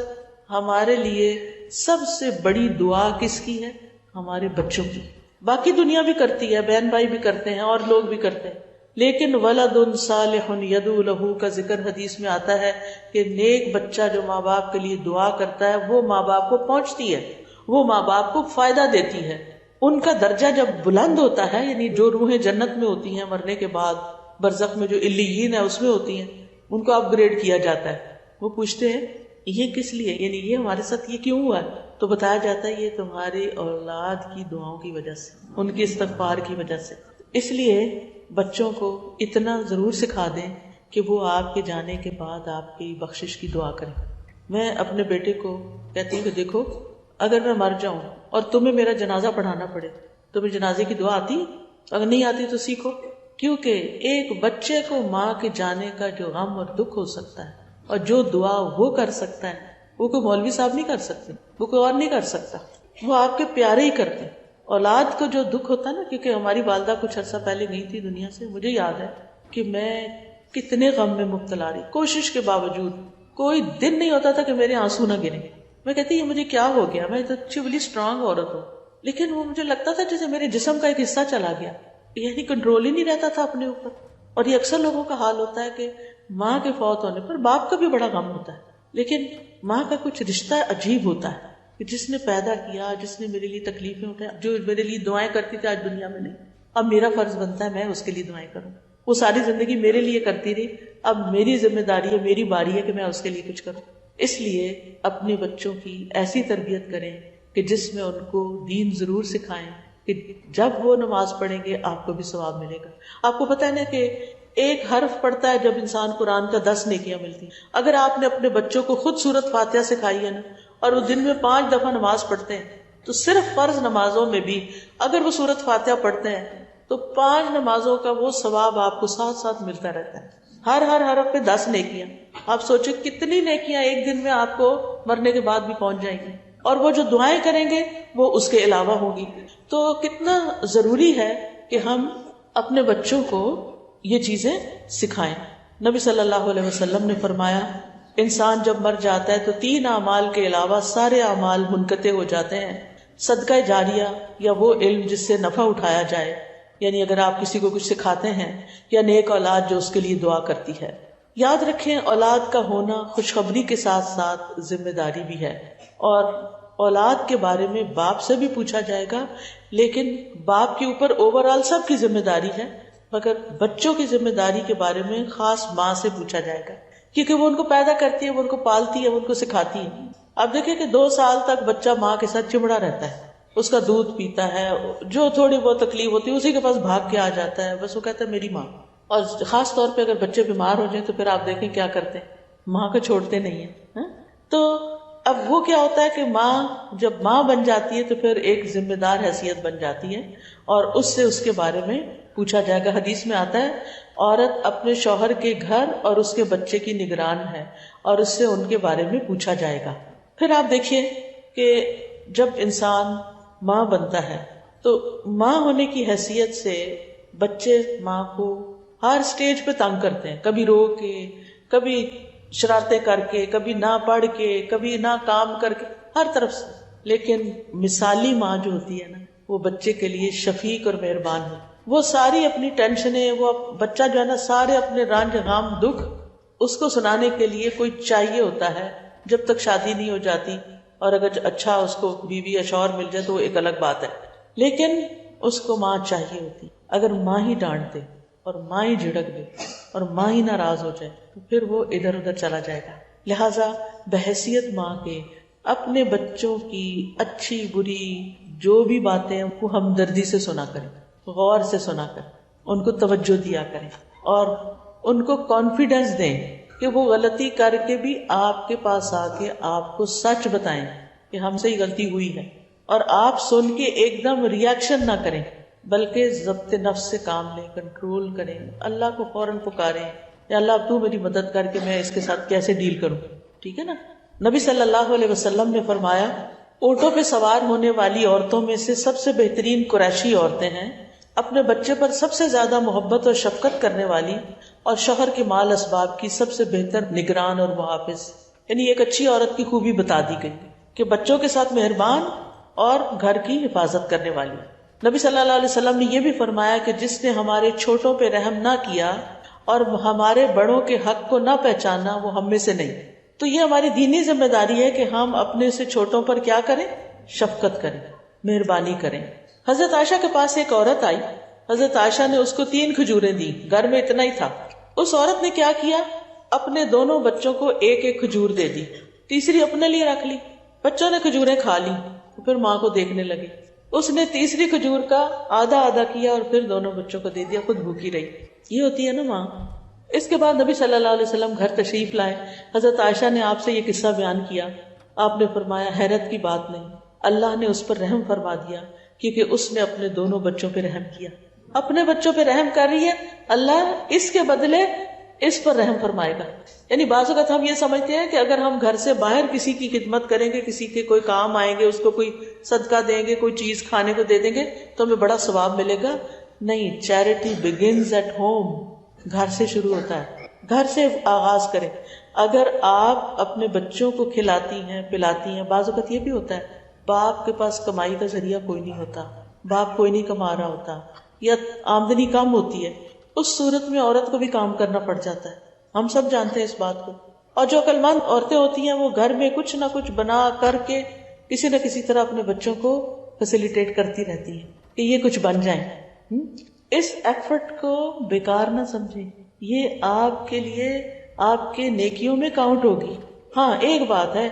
ہمارے لیے سب سے بڑی دعا کس کی ہے؟ ہمارے بچوں کی. باقی دنیا بھی کرتی ہے، بہن بھائی بھی کرتے ہیں اور لوگ بھی کرتے ہیں، لیکن ولد صالح یدعو لہ کا ذکر حدیث میں آتا ہے کہ نیک بچہ جو ماں باپ کے لیے دعا کرتا ہے وہ ماں باپ کو پہنچتی ہے، وہ ماں باپ کو فائدہ دیتی ہے. ان کا درجہ جب بلند ہوتا ہے، یعنی جو روحیں جنت میں ہوتی ہیں مرنے کے بعد، برزخ میں جو علیین ہے اس میں ہوتی ہیں، ان کو اپ گریڈ کیا جاتا ہے. وہ پوچھتے ہیں یہ کس لیے، یعنی یہ ہمارے ساتھ یہ کیوں ہوا ہے؟ تو بتایا جاتا ہے یہ تمہاری اولاد کی دعاؤں کی وجہ سے، ان کی استغفار کی وجہ سے. اس لیے بچوں کو اتنا ضرور سکھا دیں کہ وہ آپ کے جانے کے بعد آپ کی بخشش کی دعا کریں. میں اپنے بیٹے کو کہتی ہوں کہ دیکھو، اگر میں مر جاؤں اور تمہیں میرا جنازہ پڑھانا پڑے، تمہیں جنازے کی دعا آتی؟ اگر نہیں آتی تو سیکھو. کیونکہ ایک بچے کو ماں کے جانے کا جو غم اور دکھ ہو سکتا ہے، اور جو دعا وہ کر سکتا ہے، وہ کوئی مولوی صاحب نہیں کر سکتے، وہ کوئی اور نہیں کر سکتا، وہ آپ کے پیارے ہی کرتے. اولاد کو جو دکھ ہوتا ہے نا، کیونکہ ہماری والدہ کچھ عرصہ پہلے نہیں تھی دنیا سے، مجھے یاد ہے کہ میں کتنے غم میں مبتلا رہی، کوشش کے باوجود کوئی دن نہیں ہوتا تھا کہ میرے آنسو نہ گریں. میں کہتی یہ مجھے کیا ہو گیا، میں تو اچھی بلی اسٹرانگ عورت ہوں، لیکن وہ مجھے لگتا تھا جیسے میرے جسم کا ایک حصہ چلا گیا، یعنی کنٹرول ہی نہیں رہتا تھا اپنے اوپر. اور یہ اکثر لوگوں کا حال ہوتا ہے کہ ماں کے فوت ہونے پر باپ کا بھی بڑا غم ہوتا ہے، لیکن ماں کا کچھ رشتہ عجیب ہوتا ہے کہ جس نے پیدا کیا، جس نے میرے لیے تکلیفیں اٹھائیں، جو میرے لیے دعائیں کرتی تھی آج دنیا میں نہیں، اب میرا فرض بنتا ہے میں اس کے لیے دعائیں کروں. وہ ساری زندگی میرے لیے کرتی رہی، اب میری ذمہ داری ہے، میری باری ہے کہ میں اس کے لیے کچھ کروں. اس لیے اپنے بچوں کی ایسی تربیت کریں کہ جس میں ان کو دین ضرور سکھائیں کہ جب وہ نماز پڑھیں گے آپ کو بھی ثواب ملے گا. آپ کو پتہ ہے نا کہ ایک حرف پڑھتا ہے جب انسان قرآن کا 10 نیکیاں ملتی. اگر آپ نے اپنے بچوں کو خود سورۃ فاتحہ سکھائی ہے نا، اور وہ دن میں 5 دفعہ نماز پڑھتے ہیں، تو صرف فرض نمازوں میں بھی اگر وہ سورۃ فاتحہ پڑھتے ہیں تو 5 نمازوں کا وہ ثواب آپ کو ساتھ ساتھ ملتا رہتا ہے. ہر حرف پہ 10 نیکیاں. آپ سوچیں کتنی نیکیاں ایک دن میں آپ کو مرنے کے بعد بھی پہنچ جائیں گی، اور وہ جو دعائیں کریں گے وہ اس کے علاوہ ہوگی. تو کتنا ضروری ہے کہ ہم اپنے بچوں کو یہ چیزیں سکھائیں. نبی صلی اللہ علیہ وسلم نے فرمایا انسان جب مر جاتا ہے تو 3 اعمال کے علاوہ سارے اعمال منقطع ہو جاتے ہیں. صدقہ جاریہ، یا وہ علم جس سے نفع اٹھایا جائے، یعنی اگر آپ کسی کو کچھ سکھاتے ہیں، یا نیک اولاد جو اس کے لیے دعا کرتی ہے. یاد رکھیں اولاد کا ہونا خوشخبری کے ساتھ ساتھ ذمہ داری بھی ہے، اور اولاد کے بارے میں باپ سے بھی پوچھا جائے گا، لیکن باپ کے اوپر اوور آل سب کی ذمہ داری ہے، مگر بچوں کی ذمہ داری کے بارے میں خاص ماں سے پوچھا جائے گا، کیونکہ وہ ان کو پیدا کرتی ہے، وہ ان کو پالتی ہے، وہ ان کو سکھاتی ہے. اب دیکھیں کہ 2 سال تک بچہ ماں کے ساتھ چمڑا رہتا ہے، اس کا دودھ پیتا ہے، جو تھوڑی بہت تکلیف ہوتی ہے اسی کے پاس بھاگ کے آ جاتا ہے، بس وہ کہتا ہے میری ماں. اور خاص طور پہ اگر بچے بیمار ہو جائیں تو پھر آپ دیکھیں کیا کرتے ہیں، ماں کو چھوڑتے نہیں ہیں. تو اب وہ کیا ہوتا ہے کہ ماں جب ماں بن جاتی ہے تو پھر ایک ذمہ دار حیثیت بن جاتی ہے، اور اس سے اس کے بارے میں پوچھا جائے گا. حدیث میں آتا ہے عورت اپنے شوہر کے گھر اور اس کے بچے کی نگران ہے، اور اس سے ان کے بارے میں پوچھا جائے گا. پھر آپ دیکھیے کہ جب انسان ماں بنتا ہے تو ماں ہونے کی حیثیت سے بچے ماں کو ہر سٹیج پہ تنگ کرتے ہیں، کبھی رو کے، کبھی شرارتیں کر کے، کبھی نہ پڑھ کے، کبھی نہ کام کر کے، ہر طرف سے. لیکن مثالی ماں جو ہوتی ہے نا، وہ بچے کے لیے شفیق اور مہربان ہے. وہ ساری اپنی ٹینشنیں، وہ بچہ جو ہے نا سارے اپنے رنج غم دکھ اس کو سنانے کے لیے کوئی چاہیے ہوتا ہے جب تک شادی نہیں ہو جاتی. اور اگر اچھا اس کو بیوی یا شوہر مل جائے تو وہ ایک الگ بات ہے، لیکن اس کو ماں چاہیے ہوتی. اگر ماں ہی ڈانٹ دے اور ماں ہی جھڑک دے اور ماں ہی ناراض ہو جائے تو پھر وہ ادھر ادھر چلا جائے گا. لہٰذا بحیثیت ماں کے اپنے بچوں کی اچھی بری جو بھی باتیں وہ ہمدردی سے سنا کریں، غور سے سنا کریں، ان کو توجہ دیا کریں، اور ان کو کانفیڈنس دیں کہ وہ غلطی کر کے بھی آپ کے پاس آ کے آپ کو سچ بتائیں کہ ہم سے ہی غلطی ہوئی ہے، اور آپ سن کے ایک دم ریاکشن نہ کریں بلکہ ضبط نفس سے کام لیں، کنٹرول کریں، اللہ کو فوراً پکاریں، یا اللہ اب تو میری مدد کر کے میں اس کے ساتھ کیسے ڈیل کروں، ٹھیک ہے نا۔ نبی صلی اللہ علیہ وسلم نے فرمایا اونٹوں پہ سوار ہونے والی عورتوں میں سے سب سے بہترین قریشی عورتیں ہیں، اپنے بچے پر سب سے زیادہ محبت اور شفقت کرنے والی، اور شوہر کے مال اسباب کی سب سے بہتر نگران اور محافظ۔ یعنی ایک اچھی عورت کی خوبی بتا دی گئی کہ بچوں کے ساتھ مہربان اور گھر کی حفاظت کرنے والی۔ نبی صلی اللہ علیہ وسلم نے یہ بھی فرمایا کہ جس نے ہمارے چھوٹوں پہ رحم نہ کیا اور ہمارے بڑوں کے حق کو نہ پہچانا وہ ہم میں سے نہیں۔ تو یہ ہماری دینی ذمہ داری ہے کہ ہم اپنے سے چھوٹوں پر کیا کریں؟ شفقت کریں، مہربانی کریں۔ حضرت عائشہ کے پاس ایک عورت آئی، حضرت عائشہ نے اس کو 3 کھجوریں دی، گھر میں اتنا ہی تھا۔ اس عورت نے کیا کیا؟ اپنے دونوں بچوں کو ایک ایک کھجور دے دی، تیسری اپنے لیے رکھ لی۔ بچوں نے کھجوریں کھا لی، پھر ماں کو دیکھنے لگی، اس نے تیسری کھجور کا آدھا آدھا کیا اور پھر دونوں بچوں کو دے دیا، خود بھوکی رہی۔ یہ ہوتی ہے نا ماں۔ اس کے بعد نبی صلی اللہ علیہ وسلم گھر تشریف لائے، حضرت عائشہ نے آپ سے یہ قصہ بیان کیا۔ آپ نے فرمایا حیرت کی بات نہیں، اللہ نے اس پر رحم فرما دیا کیونکہ اس نے اپنے دونوں بچوں پہ رحم کیا۔ اپنے بچوں پہ رحم کر رہی ہے، اللہ اس کے بدلے اس پر رحم فرمائے گا۔ یعنی بعض اوقات ہم یہ سمجھتے ہیں کہ اگر ہم گھر سے باہر کسی کی خدمت کریں گے، کسی کے کوئی کام آئیں گے، اس کو کوئی صدقہ دیں گے، کوئی چیز کھانے کو دے دیں گے تو ہمیں بڑا ثواب ملے گا۔ نہیں، چیریٹی بگنز ایٹ ہوم، گھر سے شروع ہوتا ہے، گھر سے آغاز کریں۔ اگر آپ اپنے بچوں کو کھلاتی ہیں پلاتی ہیں، بعض اوقات یہ بھی ہوتا ہے باپ کے پاس کمائی کا ذریعہ کوئی نہیں ہوتا، باپ کوئی نہیں کما رہا ہوتا یا آمدنی کم ہوتی ہے، اس صورت میں عورت کو بھی کام کرنا پڑ جاتا ہے، ہم سب جانتے ہیں اس بات کو۔ اور جو عقل مند عورتیں ہوتی ہیں وہ گھر میں کچھ نہ کچھ بنا کر کے کسی نہ کسی طرح اپنے بچوں کو فیسیلیٹیٹ کرتی رہتی ہیں کہ یہ کچھ بن جائیں۔ اس ایفرٹ کو بیکار نہ سمجھیں، یہ آپ کے لیے آپ کے نیکیوں میں کاؤنٹ ہوگی۔ ہاں ایک بات ہے،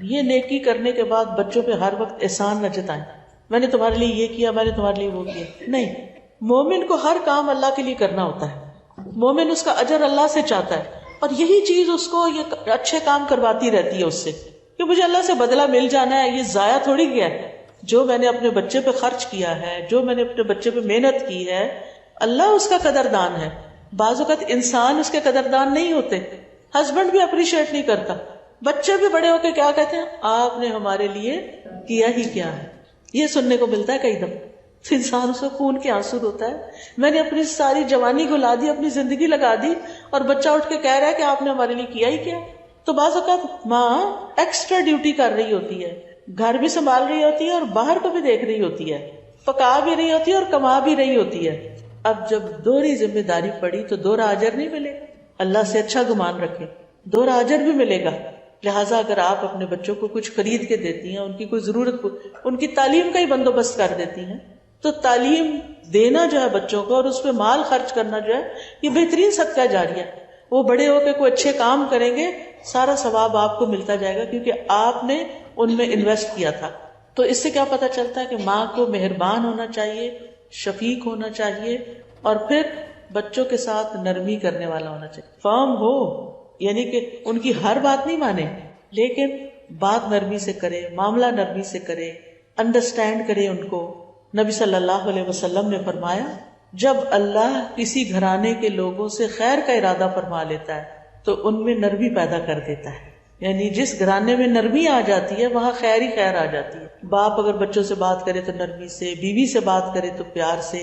یہ نیکی کرنے کے بعد بچوں پہ ہر وقت احسان نہ جتائیں، میں نے تمہارے لیے یہ کیا، میں نے تمہارے لیے وہ کیا، نہیں۔ مومن کو ہر کام اللہ کے لیے کرنا ہوتا ہے، مومن اس کا اجر اللہ سے چاہتا ہے، اور یہی چیز اس کو یہ اچھے کام کرواتی رہتی ہے اس سے کہ مجھے اللہ سے بدلہ مل جانا ہے، یہ ضائع تھوڑی گیا ہے۔ جو میں نے اپنے بچے پہ خرچ کیا ہے، جو میں نے اپنے بچے پہ محنت کی ہے، اللہ اس کا قدردان ہے۔ بعض اوقات انسان اس کے قدردان نہیں ہوتے، ہسبینڈ بھی اپریشیٹ نہیں کرتا، بچے بھی بڑے ہو کے کیا کہتے ہیں، آپ نے ہمارے لیے کیا ہی کیا ہے۔ یہ سننے کو ملتا ہے کئی دفعہ، انسان اس کو خون کے آنسو ہوتا ہے، میں نے اپنی ساری جوانی گلا دی، اپنی زندگی لگا دی، اور بچہ اٹھ کے کہہ رہا ہے کہ آپ نے ہمارے لیے کیا ہی کیا۔ تو بعض اوقات ماں ایکسٹرا ڈیوٹی کر رہی ہوتی ہے، گھر بھی سنبھال رہی ہوتی ہے اور باہر کو بھی دیکھ رہی ہوتی ہے، پکا بھی رہی ہوتی ہے اور کما بھی رہی ہوتی ہے۔ اب جب دوہری ذمہ داری پڑی تو دوہرا اجر نہیں ملے گا، اللہ سے اچھا گمان رکھے، دوہرا اجر بھی ملے گا۔ لہٰذا اگر آپ اپنے بچوں کو کچھ خرید کے دیتی ہیں، ان کی کوئی ضرورت، ان کی تعلیم کا ہی بندوبست کر دیتی ہیں، تو تعلیم دینا جو ہے بچوں کو اور اس پہ مال خرچ کرنا جو ہے یہ بہترین صدقہ جاریہ ہے۔ وہ بڑے ہو کے کوئی اچھے کام کریں گے، سارا ثواب آپ کو ملتا جائے گا کیونکہ آپ نے ان میں انویسٹ کیا تھا۔ تو اس سے کیا پتہ چلتا ہے کہ ماں کو مہربان ہونا چاہیے، شفیق ہونا چاہیے، اور پھر بچوں کے ساتھ نرمی کرنے والا ہونا چاہیے، فرم ہو، یعنی کہ ان کی ہر بات نہیں مانے لیکن بات نرمی سے کرے، معاملہ نرمی سے کرے، انڈرسٹینڈ کرے ان کو۔ نبی صلی اللہ علیہ وسلم نے فرمایا جب اللہ کسی گھرانے کے لوگوں سے خیر کا ارادہ فرما لیتا ہے تو ان میں نرمی پیدا کر دیتا ہے، یعنی جس گھرانے میں نرمی آ جاتی ہے وہاں خیر ہی خیر آ جاتی ہے۔ باپ اگر بچوں سے بات کرے تو نرمی سے، بیوی سے بات کرے تو پیار سے،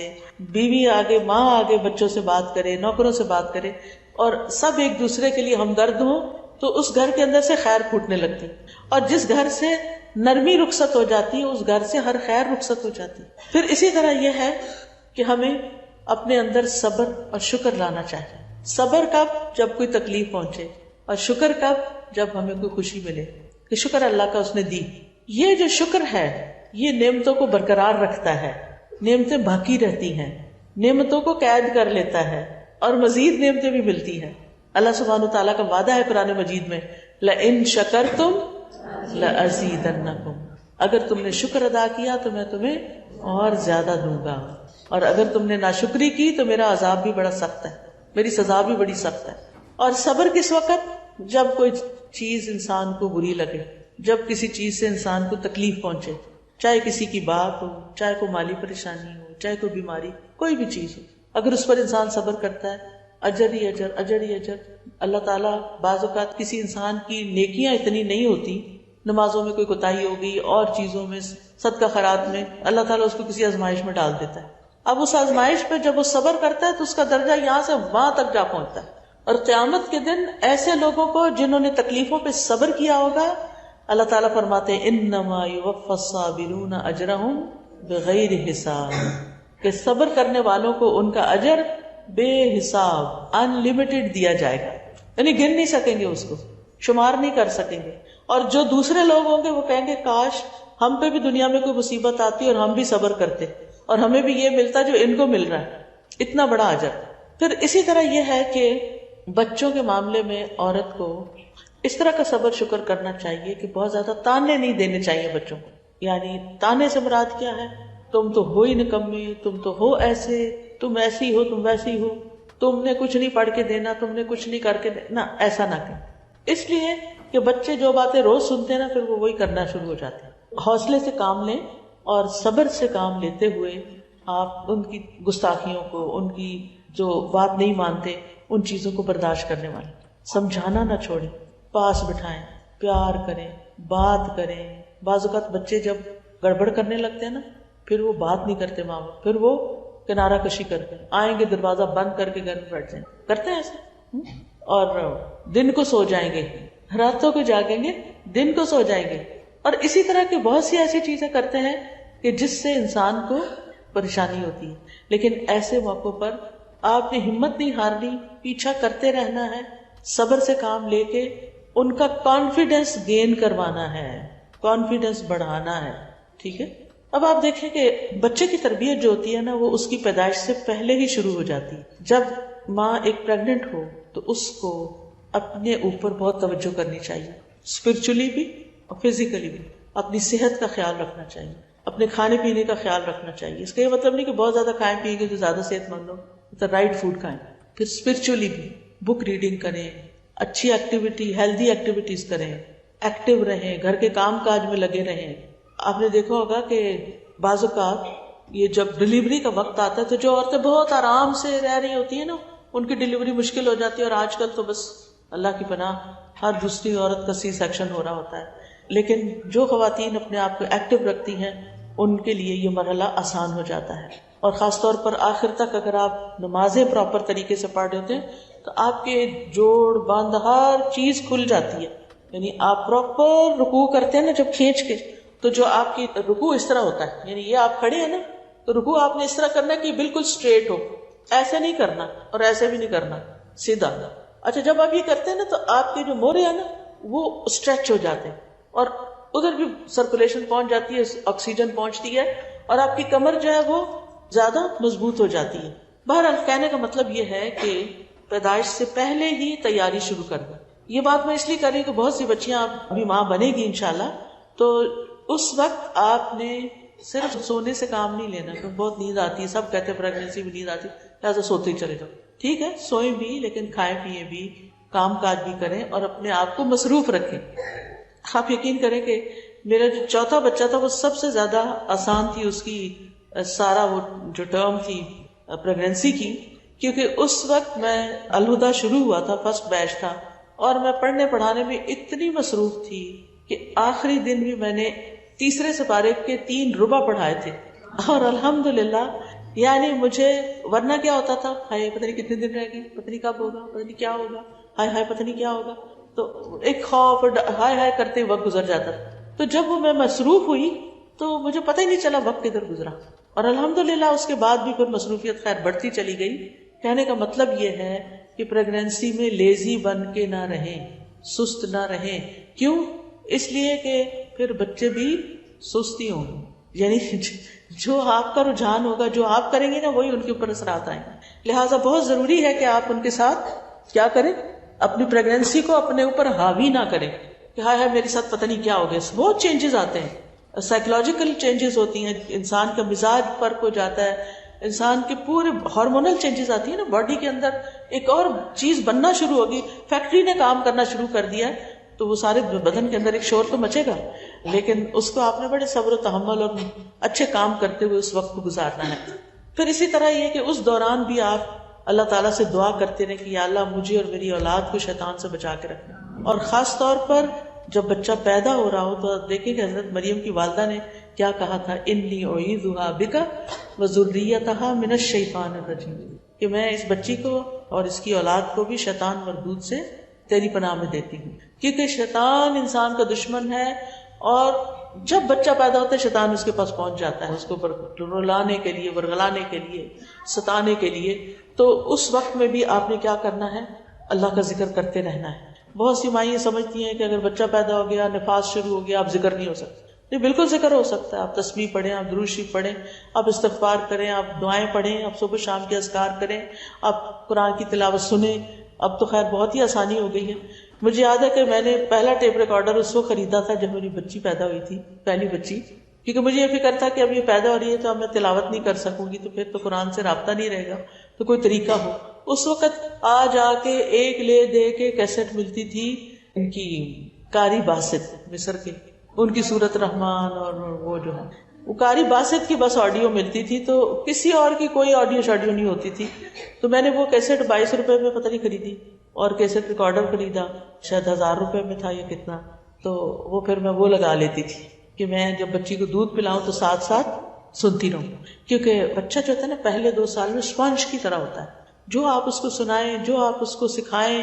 بیوی آگے، ماں آگے بچوں سے بات کرے، نوکروں سے بات کرے، اور سب ایک دوسرے کے لیے ہمدرد ہوں تو اس گھر کے اندر سے خیر پھوٹنے لگتی۔ اور جس گھر سے نرمی رخصت ہو جاتی ہے اس گھر سے ہر خیر رخصت ہو جاتی۔ پھر اسی طرح یہ ہے کہ ہمیں اپنے اندر صبر اور شکر لانا چاہیے۔ صبر کب؟ جب کوئی تکلیف پہنچے، اور شکر کب؟ جب ہمیں کوئی خوشی ملے کہ شکر اللہ کا اس نے دی۔ یہ جو شکر ہے یہ نعمتوں کو برقرار رکھتا ہے، نعمتیں باقی رہتی ہیں، نعمتوں کو قید کر لیتا ہے اور مزید نعمتیں بھی ملتی ہیں۔ اللہ سبحانہ وتعالیٰ کا وعدہ ہے قرآن مجید میں، لَإِن شَكَرْتُمْ لَأَزِيدَنَّكُمْ، اگر تم نے شکر ادا کیا تو میں تمہیں اور زیادہ دوں گا، اور اگر تم نے ناشکری کی تو میرا عذاب بھی بڑا سخت ہے، میری سزا بھی بڑی سخت ہے۔ اور صبر کس وقت؟ جب کوئی چیز انسان کو بری لگے، جب کسی چیز سے انسان کو تکلیف پہنچے، چاہے کسی کی بات ہو، چاہے کوئی مالی پریشانی ہو، چاہے کوئی بیماری، کوئی بھی چیز ہو، اگر اس پر انسان صبر کرتا ہے، اجر ہی اجر، اجر ہی اجر۔ اللہ تعالیٰ بعض اوقات کسی انسان کی نیکیاں اتنی نہیں ہوتی، نمازوں میں کوئی کوتاہی ہو گئی اور چیزوں میں، صدقہ خیرات میں، اللہ تعالیٰ اس کو کسی آزمائش میں ڈال دیتا ہے۔ اب اس آزمائش پہ جب وہ صبر کرتا ہے تو اس کا درجہ یہاں سے وہاں تک جا پہنچتا ہے، اور قیامت کے دن ایسے لوگوں کو جنہوں نے تکلیفوں پہ صبر کیا ہوگا، اللہ تعالیٰ فرماتے ہیں انما یوفی الصابرون اجرہم بغیر حساب، کہ صبر کرنے والوں کو ان کا اجر بے حساب، ان لمیٹڈ دیا جائے گا، یعنی گن نہیں سکیں گے، اس کو شمار نہیں کر سکیں گے۔ اور جو دوسرے لوگ ہوں گے وہ کہیں گے کاش ہم پہ بھی دنیا میں کوئی مصیبت آتی اور ہم بھی صبر کرتے اور ہمیں بھی یہ ملتا جو ان کو مل رہا ہے، اتنا بڑا اجر۔ پھر اسی طرح یہ ہے کہ بچوں کے معاملے میں عورت کو اس طرح کا صبر شکر کرنا چاہیے کہ بہت زیادہ تانے نہیں دینے چاہیے بچوں کو۔ یعنی تانے سے مراد کیا ہے؟ تم تو ہو ہی نکمے، تم تو ہو ایسے، تم ایسی ہو، تم ویسی ہو، تم نے کچھ نہیں پڑھ کے دینا، تم نے کچھ نہیں کر کے دینا، ایسا نہ کریں۔ اس لیے کہ بچے جو باتیں روز سنتے ہیں نا، پھر وہ وہی کرنا شروع ہو جاتے ہیں۔ حوصلے سے کام لیں اور صبر سے کام لیتے ہوئے آپ ان کی گستاخیوں کو، ان کی جو بات نہیں مانتے، ان چیزوں کو برداشت کرنے والے، سمجھانا نہ چھوڑیں، پاس بٹھائیں، پیار کریں، بات کریں۔ بعض اوقات بچے جب گڑبڑ کرنے لگتے ہیں نا، پھر وہ بات نہیں کرتے ماں باپ، پھر وہ کنارہ کشی کرتے ہیں، آئیں گے دروازہ بند کر کے گھر میں بیٹھ جائیں، کرتے ہیں ایسا، اور دن کو سو جائیں گے، راتوں کو جاگیں گے، دن کو سو جائیں گے۔ اور اسی طرح کی بہت سی ایسی چیزیں کرتے ہیں کہ جس سے انسان کو پریشانی ہوتی ہے، لیکن ایسے موقعوں پر آپ نے ہمت نہیں ہارنی، پیچھا کرتے رہنا ہے، صبر سے کام لے کے ان کا کانفیڈنس گین کروانا ہے، کانفیڈنس بڑھانا ہے، ٹھیک ہے۔ اب آپ دیکھیں کہ بچے کی تربیت جو ہوتی ہے نا، وہ اس کی پیدائش سے پہلے ہی شروع ہو جاتی ہے۔ جب ماں ایک پریگننٹ ہو تو اس کو اپنے اوپر بہت توجہ کرنی چاہیے، اسپرچولی بھی اور فزیکلی بھی، اپنی صحت کا خیال رکھنا چاہیے، اپنے کھانے پینے کا خیال رکھنا چاہیے۔ اس کا یہ مطلب نہیں کہ بہت زیادہ کھائیں پیئیں گے تو زیادہ صحت مند ہو، تو رائٹ فوڈ کھائیں۔ پھر اسپرچولی بھی بک ریڈنگ کریں، اچھی ایکٹیویٹی، ہیلدی ایکٹیویٹیز کریں، ایکٹیو رہیں، گھر کے کام کاج میں لگے رہیں۔ آپ نے دیکھا ہوگا کہ بعض اوقات یہ جب ڈلیوری کا وقت آتا ہے تو جو عورتیں بہت آرام سے رہ رہی ہوتی ہیں نا، ان کی ڈلیوری مشکل ہو جاتی ہے، اور آج کل تو بس اللہ کی پناہ ہر دوسری عورت کا سی سیکشن ہو رہا ہوتا ہے۔ لیکن جو خواتین اپنے آپ کو ایکٹیو رکھتی ہیں ان کے لیے یہ مرحلہ آسان ہو جاتا ہے، اور خاص طور پر آخر تک اگر آپ نمازیں پراپر طریقے سے پڑھ رہے ہوتے ہیں تو آپ کے جوڑ بند ہر چیز کھل جاتی ہے۔ یعنی آپ پراپر رکوع کرتے ہیں نا جب کھینچ کے، تو جو آپ کی رکوع اس طرح ہوتا ہے، یعنی یہ آپ کھڑے ہیں نا تو رکوع آپ نے اس طرح کرنا کہ بالکل اسٹریٹ ہو، ایسے نہیں کرنا اور ایسے بھی نہیں کرنا، سیدھا۔ اچھا، جب آپ یہ کرتے ہیں نا تو آپ کے جو موڑے ہیں نا وہ اسٹریچ ہو جاتے ہیں، اور ادھر بھی سرکولیشن پہنچ جاتی ہے، آکسیجن پہنچتی ہے، اور آپ کی کمر جو ہے وہ زیادہ مضبوط ہو جاتی ہے۔ بہرحال کہنے کا مطلب یہ ہے کہ پیدائش سے پہلے ہی تیاری شروع کر دیں۔ یہ بات میں اس لیے کر رہی ہوں کہ بہت سی بچیاں ابھی ماں بنے گی انشاءاللہ، تو اس وقت آپ نے صرف سونے سے کام نہیں لینا، کیونکہ بہت نیند آتی ہے، سب کہتے ہیں پریگنینسی میں نیند آتی ہے، لہٰذا سوتے ہی چلے جاؤ۔ ٹھیک ہے، سوئیں بھی لیکن کھائیں پیئیں بھی، کام کاج بھی کریں، اور اپنے آپ کو مصروف رکھیں۔ آپ یقین کریں کہ میرا جو چوتھا بچہ تھا وہ سب سے زیادہ آسان تھی اس کی سارا وہ جو ٹرم تھی پریگنینسی کی، کیونکہ اس وقت میں الہدیٰ شروع ہوا تھا، فرسٹ بیچ تھا، اور میں پڑھنے پڑھانے میں اتنی مصروف تھی کہ آخری دن بھی میں نے تیسرے سپارے کے 3 ربع پڑھائے تھے، اور الحمدللہ یعنی مجھے ورنہ کیا ہوتا تھا، ہائے پتہ نہیں کتنے دن رہ گئے، پتہ نہیں کب ہوگا، پتہ نہیں کیا ہوگا، ہائے ہائے پتہ نہیں کیا ہوگا، تو ایک خوف اور ہائے ہائے کرتے وقت گزر جاتا۔ تو جب وہ میں مصروف ہوئی تو مجھے پتہ ہی نہیں چلا وقت کدھر گزرا، اور الحمدللہ اس کے بعد بھی پھر مصروفیت خیر بڑھتی چلی گئی۔ کہنے کا مطلب یہ ہے کہ پریگنینسی میں لیزی بن کے نہ رہیں، سست نہ رہیں۔ کیوں؟ اس لیے کہ پھر بچے بھی سستی ہوں گے، یعنی جو آپ کا رجحان ہوگا، جو آپ کریں گے نا، وہی ان کے اوپر اثرات آئیں گے۔ لہٰذا بہت ضروری ہے کہ آپ ان کے ساتھ کیا کریں، اپنی پریگنینسی کو اپنے اوپر حاوی نہ کریں، کہ ہائے ہائے میرے ساتھ پتہ نہیں کیا ہو گیا. بہت چینجز آتے ہیں, سائیکولوجیکل چینجز ہوتی ہیں, انسان کا مزاج فرق ہو جاتا ہے, انسان کے پورے ہارمونل چینجز آتی ہیں نا باڈی کے اندر, ایک اور چیز بننا شروع ہوگی. فیکٹری نے کام کرنا شروع کر دیا تو وہ سارے بدن کے اندر ایک شور تو مچے گا, لیکن اس کو آپ نے بڑے صبر و تحمل اور اچھے کام کرتے ہوئے اس وقت کو گزارنا ہے. پھر اسی طرح یہ کہ اس دوران بھی آپ اللہ تعالیٰ سے دعا کرتے رہیں کہ یا اللہ مجھے اور میری اولاد کو شیطان سے بچا کے رکھنا. اور خاص طور پر جب بچہ پیدا ہو رہا ہو تو دیکھیں کہ حضرت مریم کی والدہ نے کیا کہا تھا, انی اعیذھا بک وذریتھا من الشیطان الرجیم, کہ میں اس بچی کو اور اس کی اولاد کو بھی شیطان مردود سے تیری پناہ میں دیتی ہوں. کیونکہ شیطان انسان کا دشمن ہے, اور جب بچہ پیدا ہوتا ہے شیطان اس کے پاس پہنچ جاتا ہے, اس کو رلانے کے لیے, ورغلانے کے لیے, ستانے کے لیے. تو اس وقت میں بھی آپ نے کیا کرنا ہے, اللہ کا ذکر کرتے رہنا ہے. بہت سی مائیں صمجھتی ہیں کہ اگر بچہ پیدا ہو گیا, نفاس شروع ہو گیا, آپ ذکر نہیں ہو سکتا. نہیں, بالکل ذکر ہو سکتا ہے. آپ تسبیح پڑھیں, آپ درود شریف پڑھیں, آپ استغفار کریں, آپ دعائیں پڑھیں, آپ صبح شام کے اذکار کریں, آپ قرآن کی تلاوت سنیں. اب تو خیر بہت ہی آسانی ہو گئی ہے. مجھے یاد ہے کہ میں نے پہلا ٹیپ ریکارڈر اس کو خریدا تھا جب میری بچی پیدا ہوئی تھی, پہلی بچی, کیونکہ مجھے یہ فکر تھا کہ اب یہ پیدا ہو رہی ہے تو اب میں تلاوت نہیں کر سکوں گی, تو پھر تو قرآن سے رابطہ نہیں رہے گا, تو کوئی طریقہ ہو. اس وقت آ جا کے ایک لے دے کے کیسٹ ملتی تھی ان کی قاری باسط مصر کے, ان کی سورت رحمان, اور وہ جو ہے وہ قاری باسط کی بس آڈیو ملتی تھی, تو کسی اور کی کوئی آڈیو شاڈیو نہیں ہوتی تھی. تو میں نے وہ کیسٹ 22 روپے میں پتہ نہیں خریدی, اور کیسٹ ریکارڈر خریدا شاید 1000 روپے میں تھا یا کتنا. تو وہ پھر میں وہ لگا لیتی تھی کہ میں جب بچی کو دودھ پلاؤں تو ساتھ ساتھ سنتی رہوں, کیونکہ بچہ جو ہوتا ہے نا پہلے 2 سال میں اسپنج کی طرح ہوتا ہے. جو آپ اس کو سنائیں, جو آپ اس کو سکھائیں,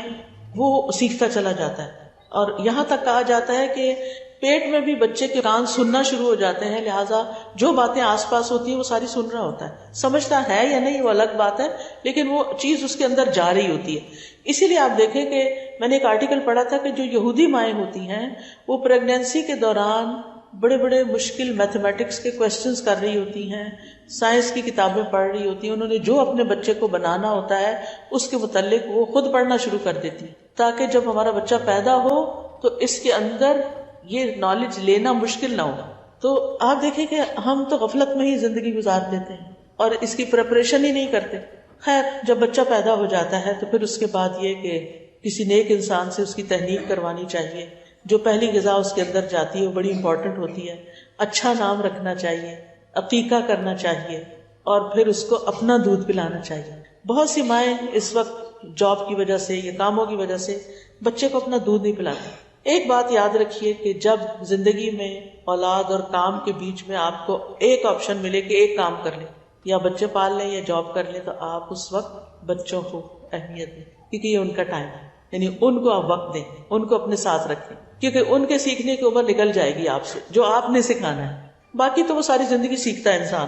وہ سیکھتا چلا جاتا ہے. اور یہاں تک کہا جاتا ہے کہ پیٹ میں بھی بچے کے کان سننا شروع ہو جاتے ہیں, لہٰذا جو باتیں آس پاس ہوتی ہیں وہ ساری سن رہا ہوتا ہے. سمجھتا ہے یا نہیں وہ الگ بات ہے, لیکن وہ چیز اس کے اندر جا رہی ہوتی ہے. اسی لیے آپ دیکھیں کہ میں نے ایک آرٹیکل پڑھا تھا کہ جو یہودی مائیں ہوتی ہیں وہ پریگنینسی کے دوران بڑے بڑے مشکل میتھمیٹکس کے کویسچنز کر رہی ہوتی ہیں, سائنس کی کتابیں پڑھ رہی ہوتی ہیں. انہوں نے جو اپنے بچے کو بنانا ہوتا ہے اس کے متعلق وہ خود پڑھنا شروع کر دیتی ہیں, تاکہ جب ہمارا بچہ پیدا ہو تو اس کے اندر یہ نالج لینا مشکل نہ ہو. تو آپ دیکھیں کہ ہم تو غفلت میں ہی زندگی گزار دیتے ہیں اور اس کی پریپریشن ہی نہیں کرتے. خیر, جب بچہ پیدا ہو جاتا ہے تو پھر اس کے بعد یہ کہ کسی نیک انسان سے اس کی تحنیک کروانی چاہیے. جو پہلی غذا اس کے اندر جاتی ہے وہ بڑی امپورٹنٹ ہوتی ہے. اچھا نام رکھنا چاہیے, عقیقہ کرنا چاہیے, اور پھر اس کو اپنا دودھ پلانا چاہیے. بہت سی مائیں اس وقت جاب کی وجہ سے یا کاموں کی وجہ سے بچے کو اپنا دودھ نہیں پلاتے. ایک بات یاد رکھیے کہ جب زندگی میں اولاد اور کام کے بیچ میں آپ کو ایک آپشن ملے کہ ایک کام کر لیں, یا بچے پال لیں یا جاب کر لیں, تو آپ اس وقت بچوں کو اہمیت دیں, کیونکہ یہ ان کا ٹائم ہے. یعنی ان کو آپ وقت دیں, ان کو اپنے ساتھ رکھیں, کیونکہ ان کے سیکھنے کی عمر نکل جائے گی آپ سے, جو آپ نے سکھانا ہے. باقی تو وہ ساری زندگی سیکھتا ہے انسان.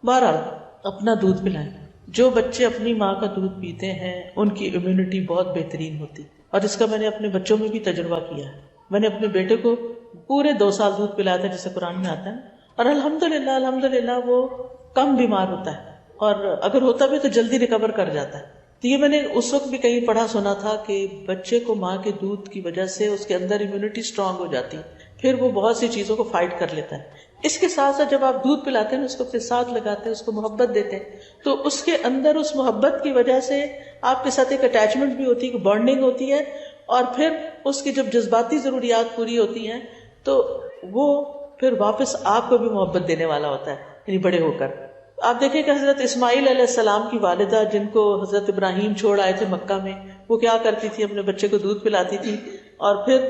بہرحال اپنا دودھ پلائیں. جو بچے اپنی ماں کا دودھ پیتے ہیں ان کی امیونٹی بہت بہترین ہوتی, اور اس کا میں نے اپنے بچوں میں بھی تجربہ کیا ہے. میں نے اپنے بیٹے کو پورے 2 سال دودھ پلایا تھا جیسے قرآن میں آتا ہے, اور الحمدللہ وہ کم بیمار ہوتا ہے, اور اگر ہوتا بھی تو جلدی ریکور کر جاتا ہے. تو یہ میں نے اس وقت بھی کہیں پڑھا سنا تھا کہ بچے کو ماں کے دودھ کی وجہ سے اس کے اندر امیونٹی اسٹرانگ ہو جاتی ہے, پھر وہ بہت سی چیزوں کو فائٹ کر لیتا ہے. اس کے ساتھ ساتھ جب آپ دودھ پلاتے ہیں اس کو اپنے ساتھ لگاتے ہیں, اس کو محبت دیتے ہیں, تو اس کے اندر اس محبت کی وجہ سے آپ کے ساتھ ایک اٹیچمنٹ بھی ہوتی ہے, ایک بانڈنگ ہوتی ہے, اور پھر اس کی جب جذباتی ضروریات پوری ہوتی ہیں تو وہ پھر واپس آپ کو بھی محبت دینے والا ہوتا ہے, یعنی بڑے ہو کر. آپ دیکھیں کہ حضرت اسماعیل علیہ السلام کی والدہ جن کو حضرت ابراہیم چھوڑ آئے تھے مکہ میں, وہ کیا کرتی تھی, اپنے بچے کو دودھ پلاتی تھی اور پھر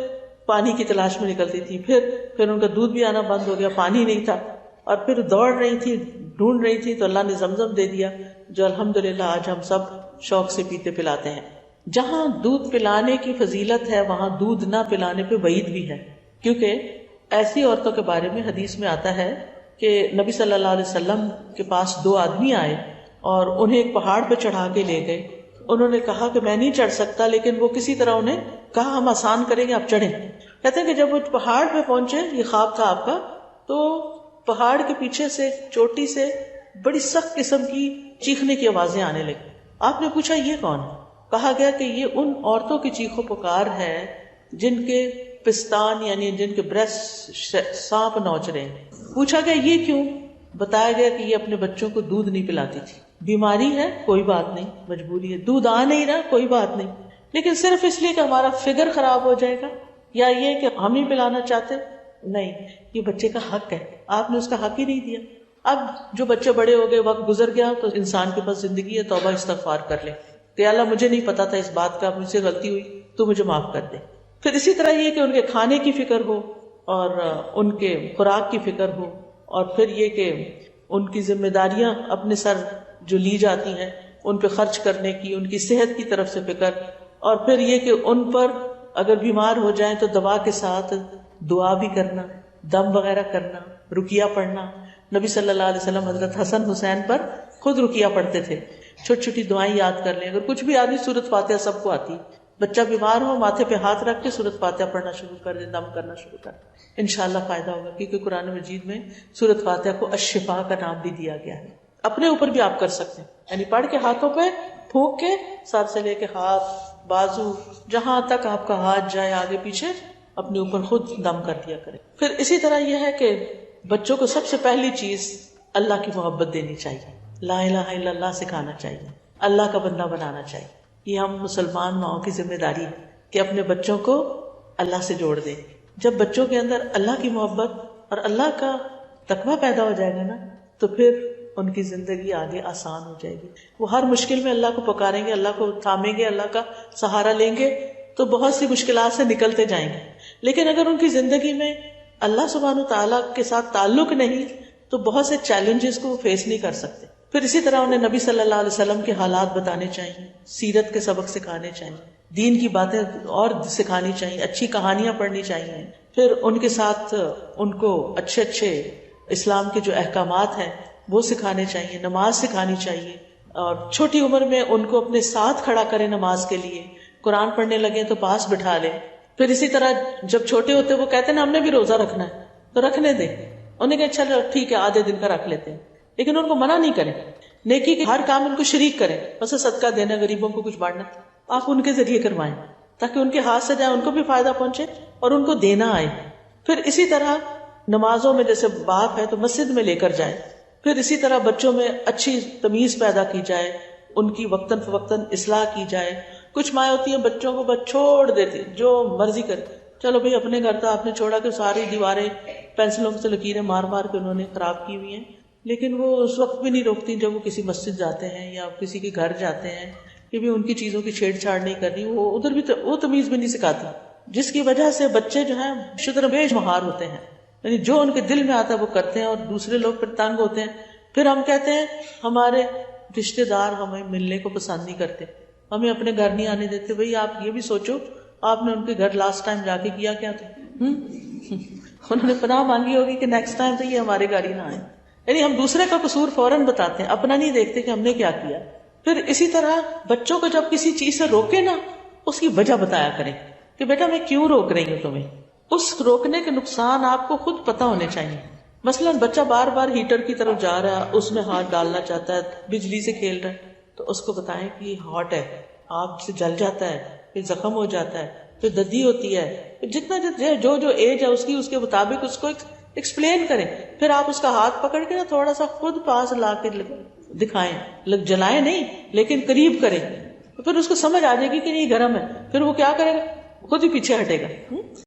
پانی کی تلاش میں نکلتی تھی. پھر ان کا دودھ بھی آنا بند ہو گیا, پانی نہیں تھا, اور پھر دوڑ رہی تھی, ڈھونڈ رہی تھی, تو اللہ نے زمزم دے دیا, جو الحمدللہ آج ہم سب شوق سے پیتے پلاتے ہیں. جہاں دودھ پلانے کی فضیلت ہے وہاں دودھ نہ پلانے پہ وعید بھی ہے, کیونکہ ایسی عورتوں کے بارے میں حدیث میں آتا ہے کہ نبی صلی اللہ علیہ وسلم کے پاس 2 آدمی آئے اور انہیں ایک پہاڑ پہ چڑھا کے لے گئے. انہوں نے کہا کہ میں نہیں چڑھ سکتا, لیکن وہ کسی طرح انہیں کہا ہم آسان کریں گے, آپ چڑھیں. کہتے ہیں کہ جب وہ پہاڑ پہ پہنچے, یہ خواب تھا آپ کا, تو پہاڑ کے پیچھے سے چوٹی سے بڑی سخت قسم کی چیخنے کی آوازیں آنے لگی. آپ نے پوچھا یہ کون ہے؟ کہا گیا کہ یہ ان عورتوں کی چیخو پکار ہے جن کے پستان یعنی جن کے بریسٹ سانپ نوچ رہے ہیں. پوچھا گیا یہ کیوں؟ بتایا گیا کہ یہ اپنے بچوں کو دودھ نہیں پلاتی تھی. بیماری ہے کوئی بات نہیں، مجبوری ہے، دودھ آ نہیں رہا کوئی بات نہیں، لیکن صرف اس لیے کہ ہمارا فگر خراب ہو جائے گا یا یہ کہ ہم نہیں پلانا چاہتے، نہیں، یہ بچے کا حق ہے، آپ نے اس کا حق ہی نہیں دیا. اب جو بچے بڑے ہو گئے، وقت گزر گیا، تو انسان کے پاس زندگی ہے، توبہ استغفار کر لے کہ اللہ مجھے نہیں پتا تھا اس بات کا، مجھ سے غلطی ہوئی تو مجھے معاف کر دے. پھر اسی طرح یہ کہ ان کے کھانے کی فکر ہو اور ان کے خوراک کی فکر ہو، اور پھر یہ کہ ان کی ذمہ داریاں اپنے سر جو لی جاتی ہیں ان پہ خرچ کرنے کی، ان کی صحت کی طرف سے فکر، اور پھر یہ کہ ان پر اگر بیمار ہو جائیں تو دوا کے ساتھ دعا بھی کرنا، دم وغیرہ کرنا، رقیہ پڑھنا. نبی صلی اللہ علیہ وسلم حضرت حسن حسین پر خود رقیہ پڑھتے تھے. چھوٹی چھوٹی دعائیں یاد کر لیں، اگر کچھ بھی آدمی سورت فاتحہ سب کو آتی، بچہ بیمار ہو ماتھے پہ ہاتھ رکھ کے سورت فاتحہ پڑھنا شروع کر دیں، دم کرنا شروع کر دیں، انشاءاللہ فائدہ ہوگا. کیونکہ قرآن مجید میں سورت فاتحہ کو الشفا کا نام بھی دیا گیا ہے. اپنے اوپر بھی آپ کر سکتے ہیں، یعنی پڑھ کے ہاتھوں پہ پھونک کے سر سے لے کے ہاتھ، بازو، جہاں تک آپ کا ہاتھ جائے آگے پیچھے، اپنے اوپر خود دم کر دیا کریں. پھر اسی طرح یہ ہے کہ بچوں کو سب سے پہلی چیز اللہ کی محبت دینی چاہیے، لا الہ الا اللہ سکھانا چاہیے، اللہ کا بندہ بنانا چاہیے. یہ ہم مسلمان ماؤں کی ذمہ داری ہے کہ اپنے بچوں کو اللہ سے جوڑ دیں. جب بچوں کے اندر اللہ کی محبت اور اللہ کا تقویٰ پیدا ہو جائے گا نا، تو پھر ان کی زندگی آگے آسان ہو جائے گی. وہ ہر مشکل میں اللہ کو پکاریں گے، اللہ کو تھامیں گے، اللہ کا سہارا لیں گے تو بہت سی مشکلات سے نکلتے جائیں گے. لیکن اگر ان کی زندگی میں اللہ سبحانہ تعالیٰ کے ساتھ تعلق نہیں تو بہت سے چیلنجز کو وہ فیس نہیں کر سکتے. پھر اسی طرح انہیں نبی صلی اللہ علیہ وسلم کے حالات بتانے چاہیے، سیرت کے سبق سکھانے چاہیے، دین کی باتیں اور سکھانی چاہیے، اچھی کہانیاں پڑھنی چاہیے. پھر ان کے ساتھ ان کو اچھے اچھے اسلام کے جو احکامات ہیں وہ سکھانے چاہیے، نماز سکھانی چاہیے، اور چھوٹی عمر میں ان کو اپنے ساتھ کھڑا کریں نماز کے لیے. قرآن پڑھنے لگے تو پاس بٹھا لیں. پھر اسی طرح جب چھوٹے ہوتے وہ کہتے ہیں نا ہم نے بھی روزہ رکھنا ہے تو رکھنے دیں، انہیں کہ چلو ٹھیک ہے آدھے دن کا رکھ لیتے ہیں، لیکن ان کو منع نہیں کریں. نیکی کے ہر کام ان کو شریک کریں، بس صدقہ دینا، غریبوں کو کچھ بانٹنا آپ ان کے ذریعے کروائیں تاکہ ان کے ہاتھ سے جائے، ان کو بھی فائدہ پہنچے اور ان کو دینا آئے. پھر اسی طرح نمازوں میں جیسے باپ ہے تو مسجد میں لے کر جائیں. پھر اسی طرح بچوں میں اچھی تمیز پیدا کی جائے، ان کی وقتاً فوقتاً اصلاح کی جائے. کچھ مائیں ہوتی ہیں بچوں کو بس چھوڑ دیتی، جو مرضی کر، چلو بھئی اپنے گھر تو آپ نے چھوڑا کہ ساری دیواریں پینسلوں سے لکیریں مار مار کے انہوں نے خراب کی ہوئی ہیں، لیکن وہ اس وقت بھی نہیں روکتی جب وہ کسی مسجد جاتے ہیں یا کسی کے گھر جاتے ہیں کہ بھی ان کی چیزوں کی چھیڑ چھاڑ نہیں کرنی. وہ ادھر بھی وہ تمیز بھی نہیں سکھاتی، جس کی وجہ سے بچے جو ہیں شتر بیش مہار ہوتے ہیں، یعنی جو ان کے دل میں آتا ہے وہ کرتے ہیں اور دوسرے لوگ پھر تنگ ہوتے ہیں. پھر ہم کہتے ہیں ہمارے رشتے دار ہمیں ملنے کو پسند نہیں کرتے، ہمیں اپنے گھر نہیں آنے دیتے. بھئی آپ یہ بھی سوچو آپ نے ان کے گھر لاسٹ ٹائم جا کے کیا کیا تھا؟ انہوں نے پناہ مانگی ہوگی کہ نیکسٹ ٹائم تو یہ ہمارے گھر ہی نہ آئے. یعنی ہم دوسرے کا قصور فوراً بتاتے ہیں، اپنا نہیں دیکھتے کہ ہم نے کیا کیا. پھر اسی طرح بچوں کو جب کسی چیز سے روکے نا اس کی وجہ بتایا کریں کہ بیٹا میں کیوں روک رہی ہوں تمہیں. اس روکنے کے نقصان آپ کو خود پتہ ہونے چاہیے. مثلا بچہ بار بار ہیٹر کی طرف جا رہا ہے، اس میں ہاتھ ڈالنا چاہتا ہے، بجلی سے کھیل رہا ہے، تو اس کو بتائیں کہ یہ ہاٹ ہے، آگ سے جل جاتا ہے، پھر زخم ہو جاتا ہے، پھر دردی ہوتی ہے. جتنا جو ایج ہے اس کے مطابق اس کو ایکسپلین کریں. پھر آپ اس کا ہاتھ پکڑ کے نا تھوڑا سا خود پاس لا کے دکھائیں، جلائیں نہیں لیکن قریب کریں، پھر اس کو سمجھ آ جائے گی کہ نہیں گرم ہے. پھر وہ کیا کرے گا، خود ہی پیچھے ہٹے گا.